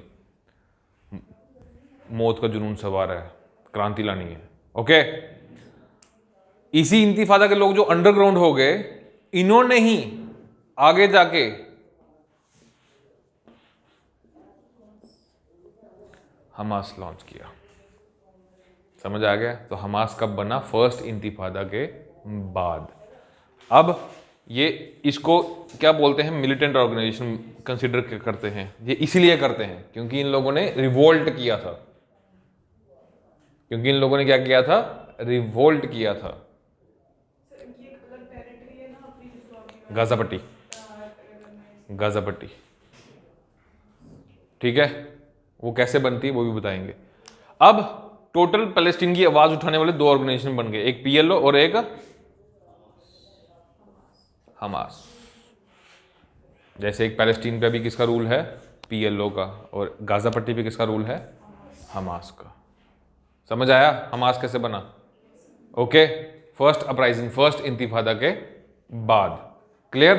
मौत का जुनून सवार है, क्रांति लानी है। ओके, इसी इंतिफादा के लोग जो अंडरग्राउंड हो गए, इन्होंने ही आगे जाके हमास लॉन्च किया। समझ आ गया? तो हमास कब बना? फर्स्ट इंतिफादा के बाद। अब ये इसको क्या बोलते हैं? मिलिटेंट ऑर्गेनाइजेशन कंसिडर करते हैं। ये इसलिए करते हैं क्योंकि इन लोगों ने रिवोल्ट किया था। क्या किया था? रिवोल्ट किया था। गाजा पट्टी, ठीक है, वो कैसे बनती है वो भी बताएंगे। अब टोटल पैलेस्टीन की आवाज उठाने वाले दो ऑर्गेनाइजेशन बन गए, एक पीएलओ और एक हमास। जैसे एक पैलेस्टीन पे भी किसका रूल है? पीएलओ का, और गाजा पट्टी पे किसका रूल है? हमास का। समझ आया हमास कैसे बना? Okay, first uprising, first intifada के बाद। Clear?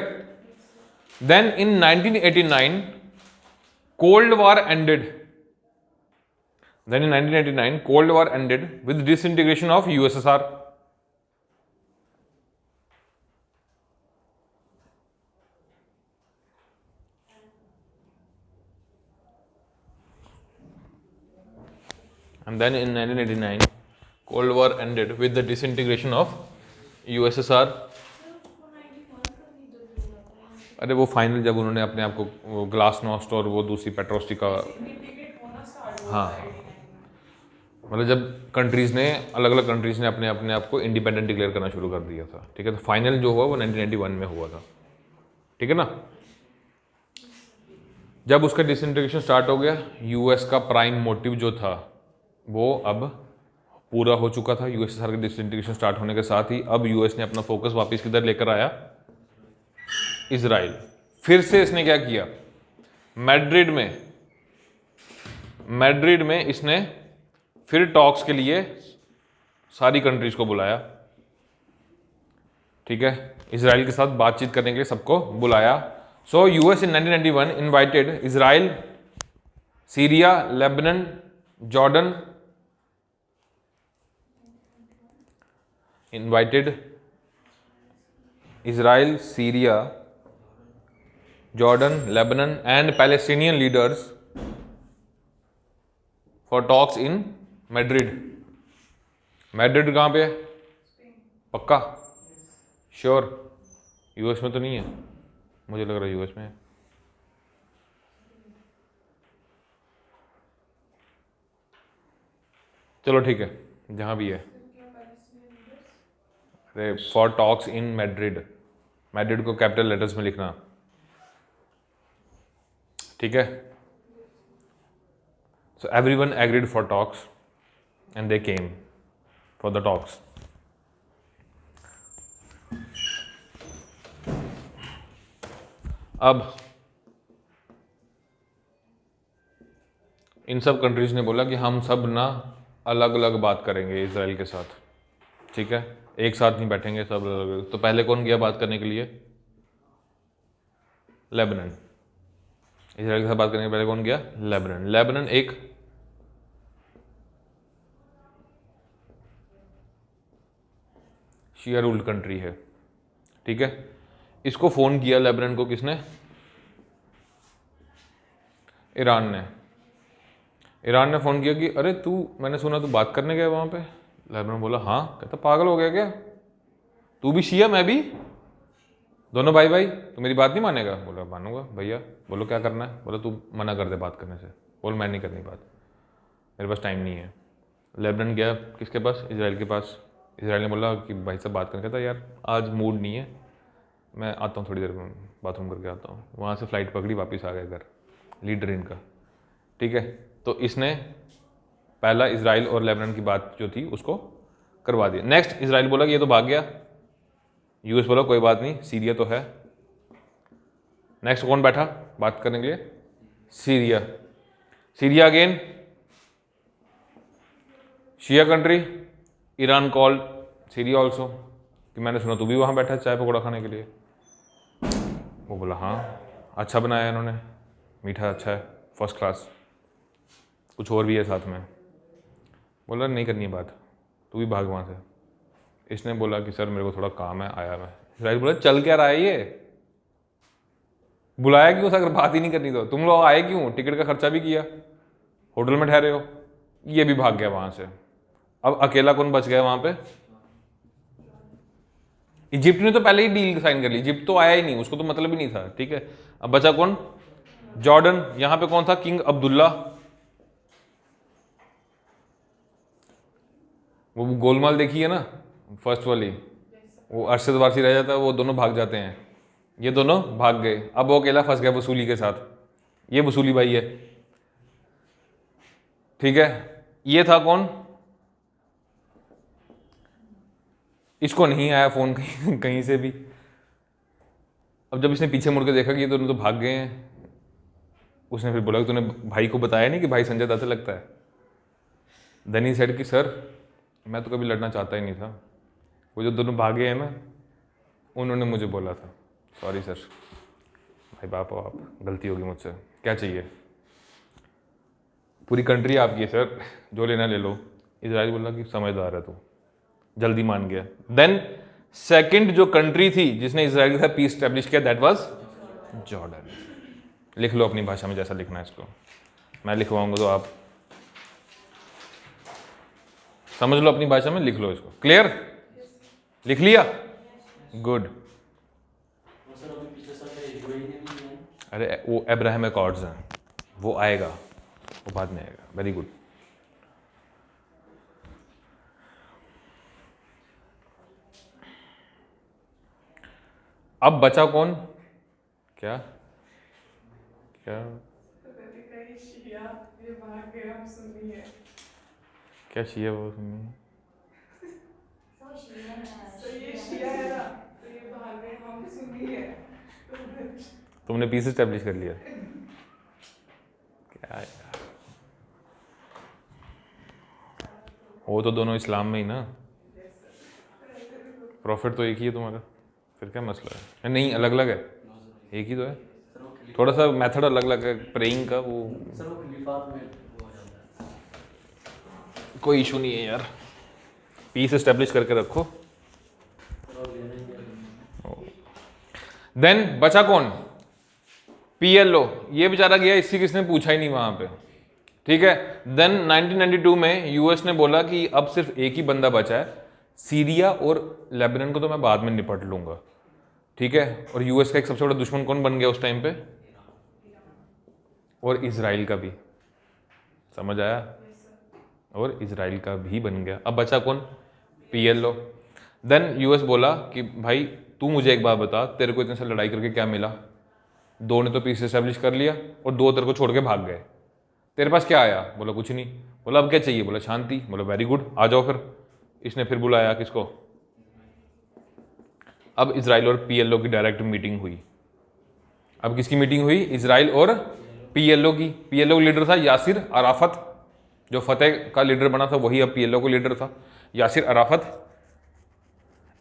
Then in 1989 cold war ended. Then in 1989 Cold War ended with disintegration of USSR. And then in 1989 Cold War ended with the disintegration of USSR. अरे वो final जब उन्होंने अपने आप को glasnost और वो दूसरी पेट्रोस्टी का, हाँ, मतलब जब कंट्रीज़ ने, अलग अलग कंट्रीज़ ने अपने आप को इंडिपेंडेंट डिक्लेयर करना शुरू कर दिया था। ठीक है, तो फाइनल जो हुआ वो 1991 में हुआ था। ठीक है ना? जब उसका डिसइंटीग्रेशन स्टार्ट हो गया, यूएस का प्राइम मोटिव जो था वो अब पूरा हो चुका था। यूएसएसआर का डिसइंटीग्रेशन स्टार्ट होने के साथ ही अब यूएस ने अपना फोकस वापस किधर लेकर आया? इजराइल। फिर से इसने क्या किया? मैड्रिड में इसने फिर टॉक्स के लिए सारी कंट्रीज को बुलाया, ठीक है, इसराइल के साथ बातचीत करने के लिए सबको बुलाया। So US in 1991 invited Israel, Syria, Lebanon, Jordan, invited Israel, Syria, Jordan, Lebanon and Palestinian leaders for talks in Madrid. Madrid कहाँ पे है? पक्का? श्योर? यूएस में तो नहीं है, मुझे लग रहा है यूएस में है। चलो ठीक है, जहाँ भी है। For talks in Madrid, Madrid को कैपिटल लेटर्स में लिखना, ठीक है। So everyone agreed for talks and they came for the talks. अब इन सब कंट्रीज ने बोला कि हम सब ना अलग अलग बात करेंगे इसराइल के साथ, ठीक है, एक साथ नहीं बैठेंगे, सब अलग अलग। तो पहले कौन गया बात करने के लिए? लेबनान। इसराइल के साथ बात करने के पहले कौन गया? लेबनान। लेबनान एक शिया रूल्ड कंट्री है, ठीक है। इसको फोन किया लेबनान को किसने? ईरान ने। ईरान ने फोन किया कि अरे तू, मैंने सुना तू बात करने गया वहां पे। लेबनान बोला हाँ। कहता पागल हो गया क्या, तू भी शिया मैं भी, दोनों भाई भाई, तू मेरी बात नहीं मानेगा? बोला मानूंगा भैया। बोलो क्या करना है? बोला तू मना कर दे बात करने से। बोल मैं नहीं करनी बात, मेरे पास टाइम नहीं है। लेबनान गया किसके पास? इजराइल के पास। इजराइल ने बोला कि भाई साहब बात करने। कहता यार आज मूड नहीं है, मैं आता हूँ थोड़ी देर में, बाथरूम करके आता हूँ। वहाँ से फ्लाइट पकड़ी, वापस आ गया घर, लीडर इनका, ठीक है। तो इसने पहला इजराइल और लेबनान की बात जो थी उसको करवा दिया। नेक्स्ट इजराइल बोला कि ये तो भाग गया, यूएस बोला कोई बात नहीं, सीरिया तो है। नेक्स्ट कौन बैठा बात करने के लिए? Syria. Syria again Shia country. Iran called Syria also कि मैंने सुना तू भी वहाँ बैठा है चाय पकौड़ा खाने के लिए। वो बोला हाँ अच्छा बनाया इन्होंने, मीठा अच्छा है, फर्स्ट क्लास, कुछ और भी है साथ में। बोला नहीं करनी बात, तू भी भाग वहाँ से। इसने बोला कि सर मेरे को थोड़ा काम है, आया मैं। इसराइल बोला चल क्या रहा है ये, बुलाया क्यों? अगर बात ही नहीं करनी तो तुम लोग आए क्यों? टिकट का खर्चा भी किया, होटल में ठहरे हो। ये भी भाग गया वहाँ से। अब अकेला कौन बच गया वहाँ पे? इजिप्ट ने तो पहले ही डील साइन कर ली, इजिप्ट तो आया ही नहीं, उसको तो मतलब ही नहीं था, ठीक है। अब बचा कौन? जॉर्डन। यहां पे कौन था? किंग अब्दुल्ला। वो गोलमाल देखी है ना फर्स्ट वाली, वो अरशद वारसी रह जाता है, वो दोनों भाग जाते हैं, ये दोनों भाग गए। अब वो अकेला फंस गया वसूली के साथ, ये वसूली भाई है, ठीक है। ये था कौन? इसको नहीं आया फोन कहीं से भी। अब जब इसने पीछे मुड़ के देखा कि ये दोनों तो भाग गए हैं, उसने फिर बोला कि तूने भाई को बताया नहीं कि भाई संजय दत्त लगता है? देन ही सेड कि सर मैं तो कभी लड़ना चाहता ही नहीं था, वो जो दोनों भागे हैं ना उन्होंने मुझे बोला था, सॉरी सर। भाई बाप हो आप, गलती होगी मुझसे, क्या चाहिए? पूरी कंट्री आपकी है सर, जो लेना ले लो। इजराइल बोला कि समझदार है तू, जल्दी मान गया। देन सेकंड जो कंट्री थी जिसने इजराइल के साथ पीस स्टैब्लिश किया, दैट वाज जॉर्डन। लिख लो अपनी भाषा में जैसा लिखना है इसको, मैं लिखवाऊंगा तो आप समझ लो, अपनी भाषा में लिख लो इसको। क्लियर? लिख लिया? गुड। अरे वो अब्राहम अकॉर्ड्स हैं, वो आएगा, वो बाद में आएगा। Very good. अब बचा कौन? क्या क्या क्या शिया वो सुनिए? तुमने पीस एस्टेब्लिश कर लिया क्या यार? हो तो दोनों इस्लाम में ही ना, प्रॉफिट तो एक ही है तुम्हारा, फिर क्या मसला है? नहीं अलग अलग है, एक ही तो है, सर वो खलीफा, थोड़ा सा मेथड अलग अलग है प्रेइंग का, वो सर वो खलीफात में वो हो जाता है। कोई इशू नहीं है यार, पीस एस्टेब्लिश करके रखो। सर और लेना ही है। देन बचा कौन? पीएलओ, ये बेचारा गया, इससे किसने पूछा ही नहीं वहां पे, ठीक है। देन 1992 में यूएस ने बोला कि अब सिर्फ एक ही बंदा बचा है, सीरिया और लेबनान को तो मैं बाद में निपट लूंगा, ठीक है। और यूएस का एक सबसे बड़ा दुश्मन कौन बन गया उस टाइम पे? और इजराइल का भी, समझ आया? और इजराइल का भी बन गया। अब बचा कौन? पीएलओ। देन यूएस बोला कि भाई तू मुझे एक बात बता, तेरे को इतने से लड़ाई करके क्या मिला? दो ने तो पीस एस्टेब्लिश कर लिया और दो तेरे को छोड़ के भाग गए, तेरे पास क्या आया? बोला कुछ नहीं। बोला अब क्या चाहिए? बोला शांति। बोला वेरी गुड, आ जाओ फिर। इसने फिर बुलाया किसको? अब इजराइल और पीएलओ की डायरेक्ट मीटिंग हुई। अब किसकी मीटिंग हुई? इजराइल और पीएलओ की। पीएलओ का लीडर था यासिर अराफत, जो फतेह का लीडर बना था वही अब पीएलओ का लीडर था, यासिर अराफत।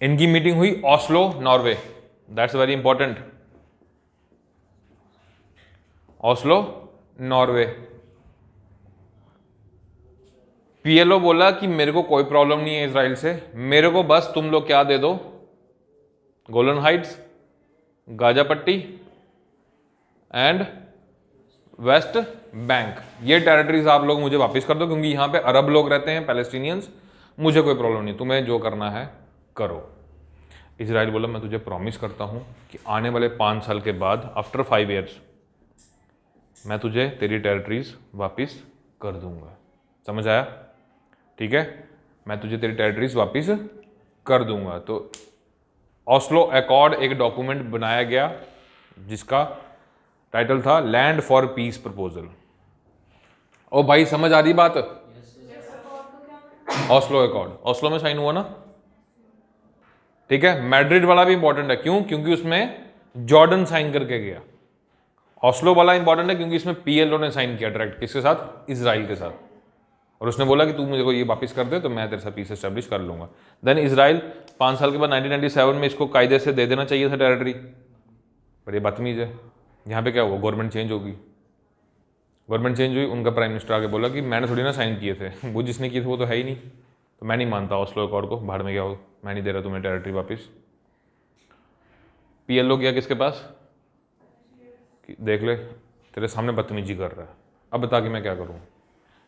इनकी मीटिंग हुई Oslo Norway, that's very important, Oslo Norway. PLO बोला कि मेरे को कोई प्रॉब्लम नहीं है इजराइल से, मेरे को बस तुम लोग क्या दे दो? गोलन हाइट्स, गाजा पट्टी एंड वेस्ट बैंक, ये टेरिटरीज आप लोग मुझे वापस कर दो, क्योंकि यहां पे अरब लोग रहते हैं, पैलेस्टीनियंस, मुझे कोई प्रॉब्लम नहीं, तुम्हें जो करना है करो। इजराइल बोला मैं तुझे प्रॉमिस करता हूं कि आने वाले 5 साल के बाद, आफ्टर 5 ईयर्स, मैं तुझे तेरी टेरिटरीज वापस कर दूंगा। समझ आया? ठीक है, मैं तुझे तेरी टेरिटरीज वापस कर दूंगा। तो ऑस्लो अकॉर्ड एक डॉक्यूमेंट बनाया गया जिसका टाइटल था लैंड फॉर पीस प्रपोजल। ओ भाई समझ आ रही बात? ऑस्लो अकॉर्ड, ऑस्लो में साइन हुआ ना, ठीक है। मैड्रिड वाला भी इंपॉर्टेंट है, क्यों? क्योंकि उसमें जॉर्डन साइन करके गया। ऑस्लो वाला इंपॉर्टेंट है क्योंकि इसमें पीएलओ ने साइन किया डायरेक्ट, किसके साथ? इजराइल के साथ। और उसने बोला कि तू मुझे को ये वापस कर दे तो मैं तेरे साथ पीस एस्टेब्लिश कर लूंगा। देन इजराइल 5 साल के बाद 1997 में इसको कायदे से दे देना चाहिए था टेरिटरी, पर ये बदतमीज है। यहाँ पे क्या हुआ? गवर्नमेंट चेंज होगी, गवर्नमेंट चेंज हुई, उनका प्राइम मिनिस्टर आके बोला कि मैंने थोड़ी ना साइन किए थे, वो जिसने किए थे वो तो है ही नहीं, तो मैं नहीं मानता ऑस्लो अकॉर्ड को, भाड़ में क्या हो, मैं नहीं दे रहा तुम्हें टेरिटरी वापस। पीएलओ गया किसके पास कि देख ले तेरे सामने बदतमीजी कर रहा है, अब बता कि मैं क्या करूँ।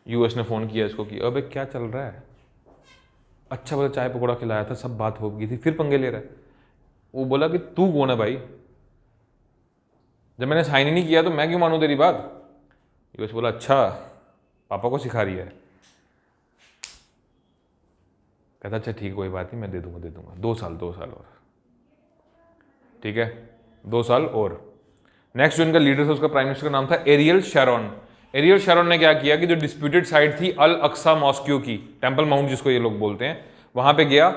यूएस ने फ़ोन किया इसको कि अबे क्या चल रहा है, अच्छा बोला चाय पकौड़ा खिलाया था, सब बात हो गई थी, फिर पंगे ले रहा है। वो बोला कि तू कौन है भाई, जब मैंने साइन ही नहीं किया तो मैं क्यों मानूं तेरी बात? यूएस बोला अच्छा पापा को सिखा रही है। कहता अच्छा ठीक कोई बात नहीं, मैं दे दूंगा 2 साल और, ठीक है 2 साल और। नेक्स्ट जो इनका लीडर था उसका प्राइम मिनिस्टर का नाम था एरियल शैरोन। एरियल शैरोन ने क्या किया कि जो डिस्प्यूटेड साइट थी अल अक्सा मॉस्क्यू की, टेम्पल माउंट जिसको ये लोग बोलते हैं, वहां पे गया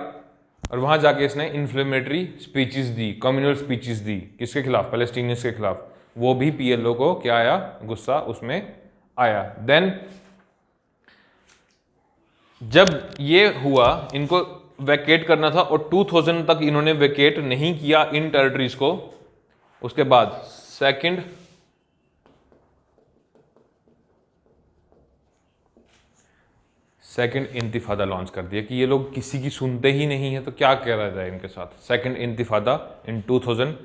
और वहां जाके इसने इन्फ्लेमेटरी स्पीचेस दी, कम्युनल स्पीचेस दी, किसके खिलाफ? पैलेस्टीनियंस के खिलाफ। वो भी पीएलओ को क्या आया? गुस्सा उसमें आया। देन जब ये हुआ इनको वैकेट करना था और 2000 तक इन्होंने वैकेट नहीं किया इन टेरिटरीज को। उसके बाद सेकंड इंतिफादा लॉन्च कर दिया कि ये लोग किसी की सुनते ही नहीं है, तो क्या करा जाए इनके साथ। सेकंड इंतिफादा इन 2000।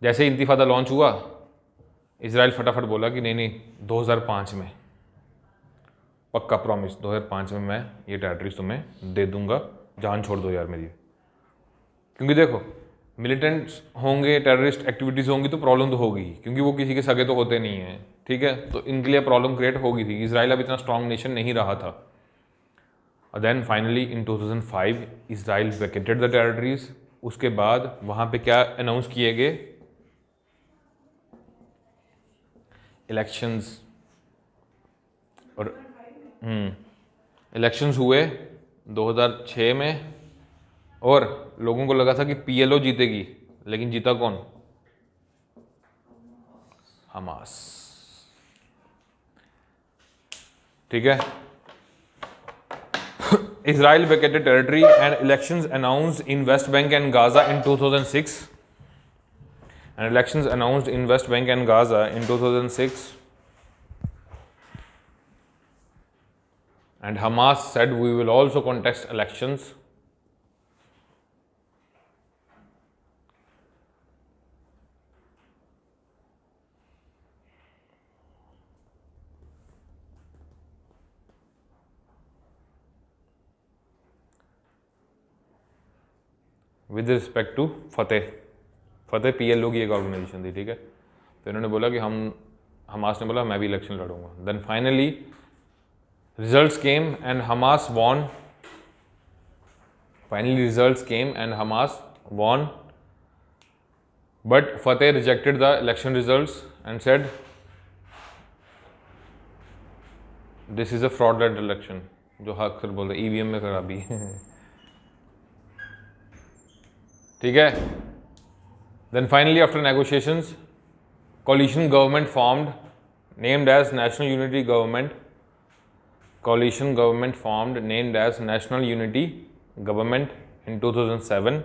जैसे इंतिफादा लॉन्च हुआ इजराइल फटाफट बोला कि नहीं 2005 में पक्का प्रॉमिस, 2005 में मैं ये टेरिटरीज तुम्हें दे दूंगा, जान छोड़ दो यार मेरी। क्योंकि देखो मिलिटेंट्स होंगे, टेररिस्ट एक्टिविटीज़ होंगी तो प्रॉब्लम तो होगी, क्योंकि वो किसी के सगे तो होते नहीं हैं, ठीक है। तो इनके लिए प्रॉब्लम क्रिएट होगी थी। इजराइल अब इतना स्ट्रॉन्ग नेशन नहीं रहा था। और then finally in 2005 Israel vacated the territories. उसके बाद वहाँ पे क्या अनाउंस किए गए? इलेक्शंस। और इलेक्शंस हुए 2006 में और लोगों को लगा था कि पीएलओ जीतेगी, लेकिन जीता कौन? हमास, ठीक है। Israel vacated territory and elections announced in West Bank and Gaza in 2006. And elections announced in West Bank and Gaza in 2006. And Hamas said we will also contest elections. With respect to Fatah PLO की एक organisation थी, ठीक है। तो इन्होंने बोला कि Hamas ने बोला मैं भी इलेक्शन लड़ूंगा। Then finally results came and Hamas won. Finally results came and Hamas won, but Fatah rejected the election results and said this is a fraudulent election, जो अक्सर बोलते हैं EVM में खराबी ठीक है। Then finally after negotiations coalition government formed named as National Unity Government. Coalition government formed named as National Unity Government in 2007.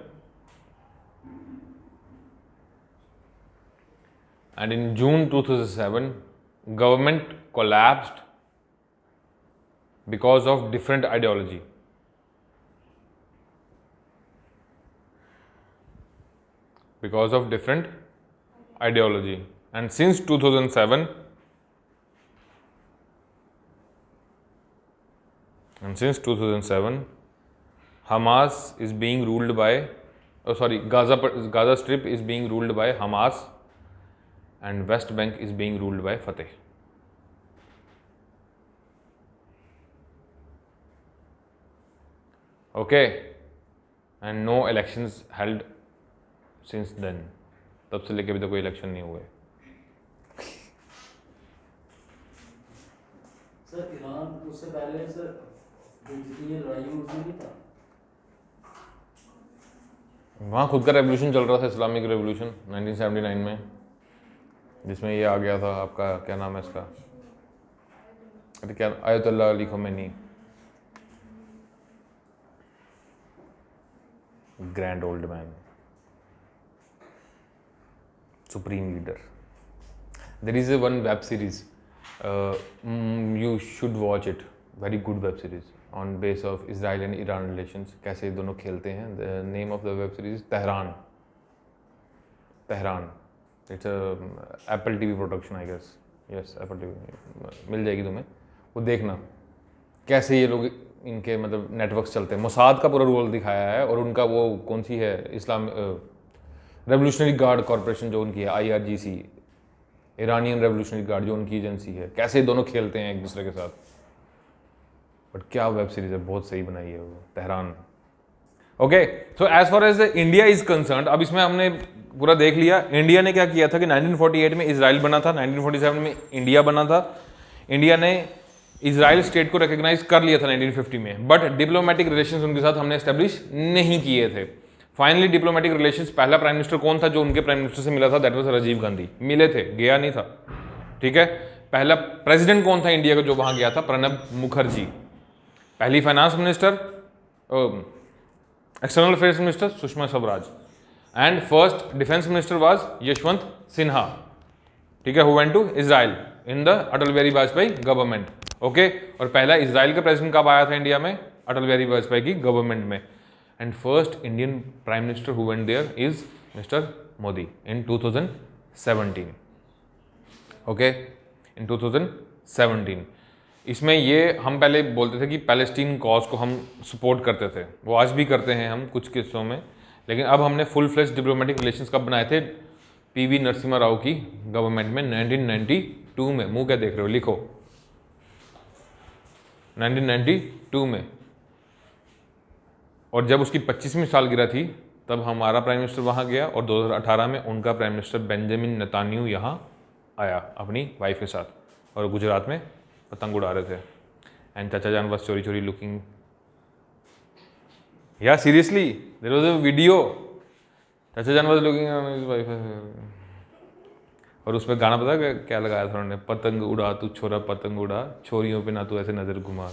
And in June 2007, government collapsed because of different ideology. Because of different ideology. And since 2007, Hamas is being ruled by, Gaza Strip is being ruled by Hamas, and West Bank is being ruled by Fateh. Okay, and no elections held since then. तब से लेके अभी तक कोई election नहीं हुए। Sir Iran उससे पहले सर जितनी ये लड़ाई हुई उसमें नहीं था, वहाँ खुद का रेवोल्यूशन चल रहा था, इस्लामिक रेवोल्यूशन 1979 में, जिसमें ये आ गया था आपका, क्या नाम है इसका, अरे क्या, Ayatollah Ali Khomeini, grand old man, supreme leader. There is one web series, you should watch it, very good web series on base of Israel and Iran relations, कैसे दोनों खेलते हैं। The name of the web series Tehran, it's a Apple TV production I guess, yes Apple TV, मिल जाएगी तुम्हें, वो देखना कैसे ये लोग इनके मतलब नेटवर्क्स चलते हैं। मोसाद का पूरा रोल दिखाया है, और उनका वो कौन सी है, इस्लाम रेवोल्यूशनरी गार्ड कॉरपोरेशन जो उनकी है, IRGC, ईरानियन रेवोल्यूशनरी गार्ड जो उनकी एजेंसी है, कैसे दोनों खेलते हैं एक दूसरे के साथ। बट क्या वेब सीरीज है, बहुत सही बनाई है वो, Tehran. Okay, so as far as India is concern, अब इसमें हमने पूरा देख लिया। इंडिया ने क्या किया था कि 1948 में इजराइल बना था, 1947 में इंडिया बना था। इंडिया ने इजराइल स्टेट को रिकग्नाइज कर लिया था 1950 में, बट डिप्लोमेटिक रिलेशंस उनके साथ हमने एस्टेब्लिश नहीं किए थे। फाइनली डिप्लोमेटिक रिलेशंस, पहला प्राइम मिनिस्टर कौन था जो उनके प्राइम मिनिस्टर से मिला था, दैट वाज राजीव गांधी, मिले थे, गया नहीं था, ठीक है। पहला प्रेसिडेंट कौन था इंडिया का जो वहां गया था, प्रणब मुखर्जी। पहली finance minister, external affairs minister Sushma Swaraj, and first defence minister was Yashwant Sinha, ठीक है, who went to Israel in the Atal Bihari Vajpayee government. Okay, और पहला इजराइल का प्रेसिडेंट कब आया था इंडिया में, अटल बिहारी वाजपेयी की गवर्नमेंट में। And first Indian Prime Minister who went there is Mr. Modi in 2017. Okay, in 2017. इसमें ये हम पहले बोलते थे कि पैलेस्टीन कॉज को हम सपोर्ट करते थे, वो आज भी करते हैं हम कुछ किस्सों में, लेकिन अब हमने फुल फ्लेश डिप्लोमेटिक रिलेशंस कब बनाए थे, PV नरसिम्हा राव की गवर्नमेंट में 1992 में। मुंह क्या देख रहे हो, लिखो 1992 में। और जब उसकी 25वीं सालगिरह थी तब हमारा प्राइम मिनिस्टर वहाँ गया, और 2018 में उनका प्राइम मिनिस्टर बेंजामिन नेतान्याहू यहाँ आया अपनी वाइफ के साथ, और गुजरात में पतंग उड़ा रहे थे। एंड चाचा जान वाज चोरी चोरी लुकिंग, या seriously there was a video, चाचा जान was looking on his wife, और उसमें गाना पता है क्या लगाया था उन्होंने, पतंग उड़ा तू छोरा पतंग उड़ा, छोरियों पे ना तू ऐसे नजर घुमा।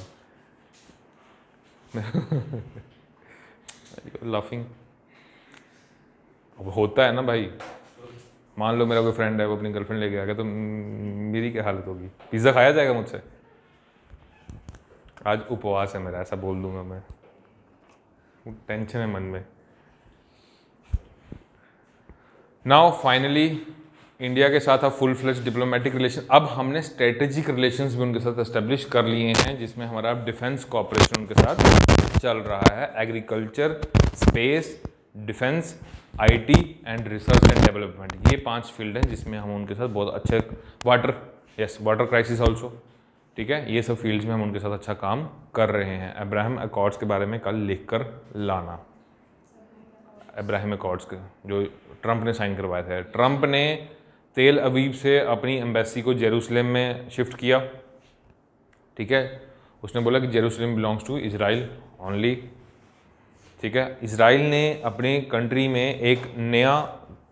लाफिंग अब होता है ना भाई, मान लो मेरा कोई फ्रेंड है, वो अपनी गर्लफ्रेंड लेके आ गया, तो मेरी क्या हालत होगी? पिज़्ज़ा खाया जाएगा मुझसे? आज उपवास है मेरा, ऐसा बोल दूंगा मैं, टेंशन है मन में। नाउ फाइनली इंडिया के साथ अब फुल फ्लेज डिप्लोमेटिक रिलेशन, अब हमने स्ट्रेटेजिक रिलेशंस भी उनके साथ एस्टेब्लिश कर लिए हैं, जिसमें हमारा डिफेंस कोऑपरेशन उनके साथ चल रहा है। Agriculture, space, defence, IT and research and development, ये 5 फील्ड हैं जिसमें हम उनके साथ बहुत अच्छे, वाटर क्राइसिस ऑल्सो, ठीक है, ये सब फील्ड्स में हम उनके साथ अच्छा काम कर रहे हैं। अब्राहम अकॉर्ड्स के बारे में कल लिख कर लाना, अब्राहम अकॉर्ड्स के जो ट्रंप ने साइन करवाए थे। ट्रंप ने तेल अवीव से अपनी एम्बेसी को जेरूसलम में शिफ्ट किया, ठीक है, उसने बोला कि Jerusalem belongs to Israel only, ठीक है। इजराइल ने अपनी कंट्री में एक नया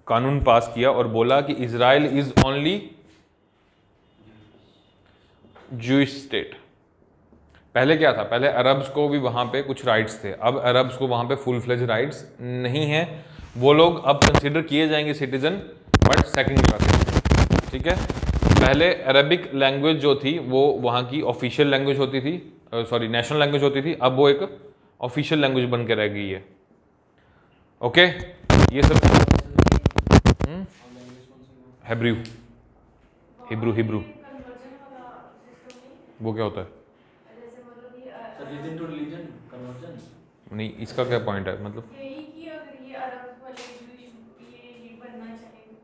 कानून पास किया और बोला कि Israel is only Jewish state. पहले क्या था, पहले अरब्स को भी वहाँ पे कुछ राइट्स थे, अब अरब्स को वहाँ पे फुल फ्लेज राइट्स नहीं हैं, वो लोग अब कंसिडर किए जाएंगे सिटीजन, बट सेकंड क्लास, ठीक है। पहले अरबिक लैंग्वेज जो थी वो वहाँ की ऑफिशियल लैंग्वेज होती थी, सॉरी नेशनल लैंग्वेज होती थी, अब वो एक ऑफिशियल लैंग्वेज बन के रह गई है, ओके। ये सब हिब्रू, हिब्रू हिब्रू वो क्या होता है? Religion to religion conversion. नहीं, इसका क्या पॉइंट है, मतलब यही कि अगर ये अरब वाले ये बनना चाहेंगे,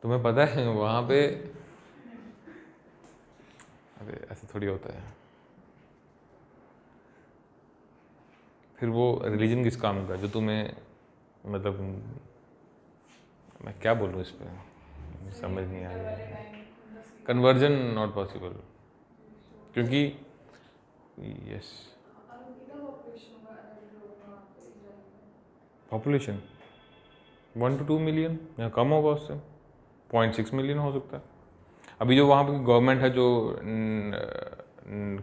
तुम्हें पता है वहाँ पे, अरे ऐसे थोड़ी होता है, फिर वो रिलीजन किस काम का जो तुम्हें, मतलब मैं क्या बोलूँ इस पर, समझ नहीं आ रही। कन्वर्जन नॉट पॉसिबल, क्योंकि यस पॉपुलेशन 1 to 2 मिलियन या कम होगा उससे, 0.6 मिलियन हो सकता है। अभी जो वहाँ की गवर्नमेंट है, जो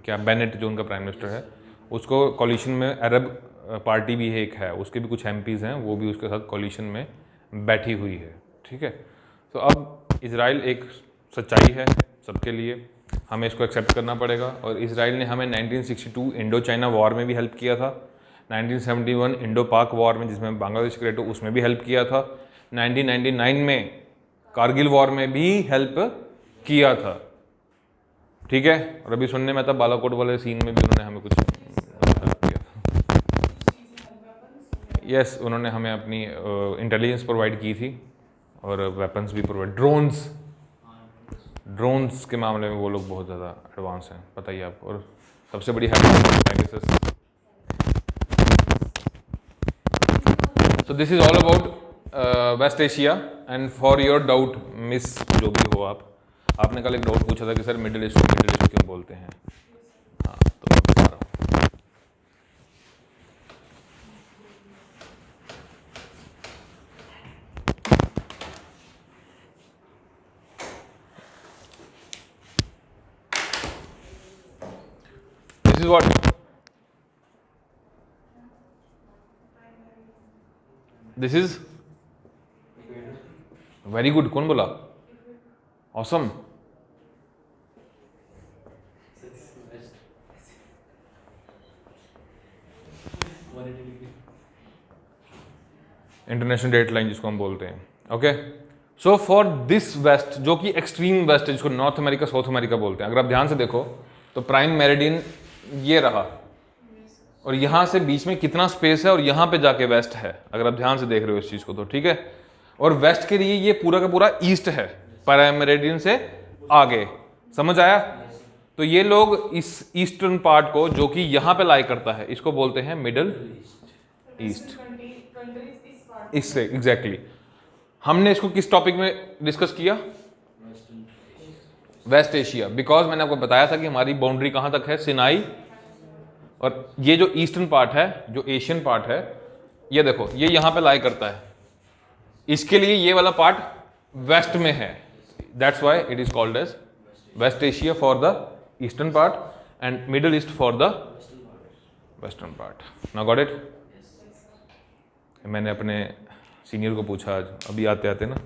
क्या बेनेट जो उनका प्राइम मिनिस्टर है, उसको कॉलिशन में अरब पार्टी भी है, एक है, उसके भी कुछ एमपीज़ हैं, वो भी उसके साथ कॉलिशन में बैठी हुई है, ठीक है। तो अब इजराइल एक सच्चाई है सबके लिए, हमें इसको एक्सेप्ट करना पड़ेगा। और इजराइल ने हमें 1962 इंडो चाइना वॉर में भी हेल्प किया था, 1971 इंडो पाक वॉर में जिसमें बांग्लादेश क्रिएट हो उसमें भी हेल्प किया था, 1999 में कारगिल वॉर में भी हेल्प किया था, ठीक है। और अभी सुनने में था बालाकोट वाले सीन में भी उन्होंने हमें कुछ हेल्प किया था। यस, उन्होंने हमें अपनी इंटेलिजेंस प्रोवाइड की थी और वेपन्स भी प्रोवाइड, ड्रोन्स के मामले में वो लोग बहुत ज़्यादा एडवांस हैं, पता ही आपको। और सबसे बड़ी help, so this is all about West Asia. And for your doubt miss जो भी हो आपने कल एक डाउट पूछा था कि सर मिडिल ईस्ट क्यों बोलते हैं, हाँ तो मैं बता रहा हूँ। This is what, this is very good, कौन बोला? ऑसम। इंटरनेशनल डेट लाइन जिसको हम बोलते हैं, okay. So for this west, जो कि एक्सट्रीम वेस्ट है, जिसको नॉर्थ अमेरिका साउथ अमेरिका बोलते हैं, अगर आप ध्यान से देखो तो प्राइम मेरिडियन ये रहा, और यहाँ से बीच में कितना स्पेस है, और यहाँ पे जाके वेस्ट है, अगर आप ध्यान से देख रहे हो इस चीज़ को तो, ठीक है। और वेस्ट के लिए ये पूरा का पूरा ईस्ट है, प्राइम मेरिडियन से आगे, समझ आया? तो ये लोग इस ईस्टर्न पार्ट को, जो कि यहाँ पे लाई करता है, इसको बोलते हैं मिडल ईस्ट, इससे एग्जैक्टली हमने इसको किस टॉपिक में डिस्कस किया? वेस्ट एशिया, बिकॉज मैंने आपको बताया था कि हमारी बाउंड्री कहाँ तक है, सिनाई, और ये जो ईस्टर्न पार्ट है, जो एशियन पार्ट है, ये देखो ये यहाँ पे लाई करता है, इसके लिए ये वाला पार्ट वेस्ट में है, that's why it is called as West Asia for the eastern part and Middle East for the western part ना, गॉट इट। मैंने अपने सीनियर को पूछा आज अभी आते आते ना,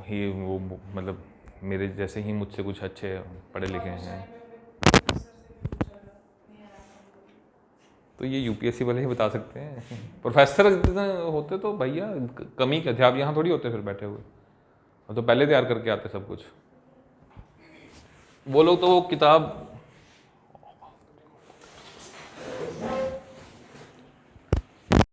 ही वो मतलब मेरे जैसे ही मुझसे कुछ अच्छे पढ़े लिखे हैं, तो ये यूपीएससी वाले ही बता सकते हैं। प्रोफेसर होते तो भैया कमी क्या थे, आप यहाँ थोड़ी होते फिर बैठे हुए, और तो पहले तैयार करके आते सब कुछ। वो लोग तो वो किताब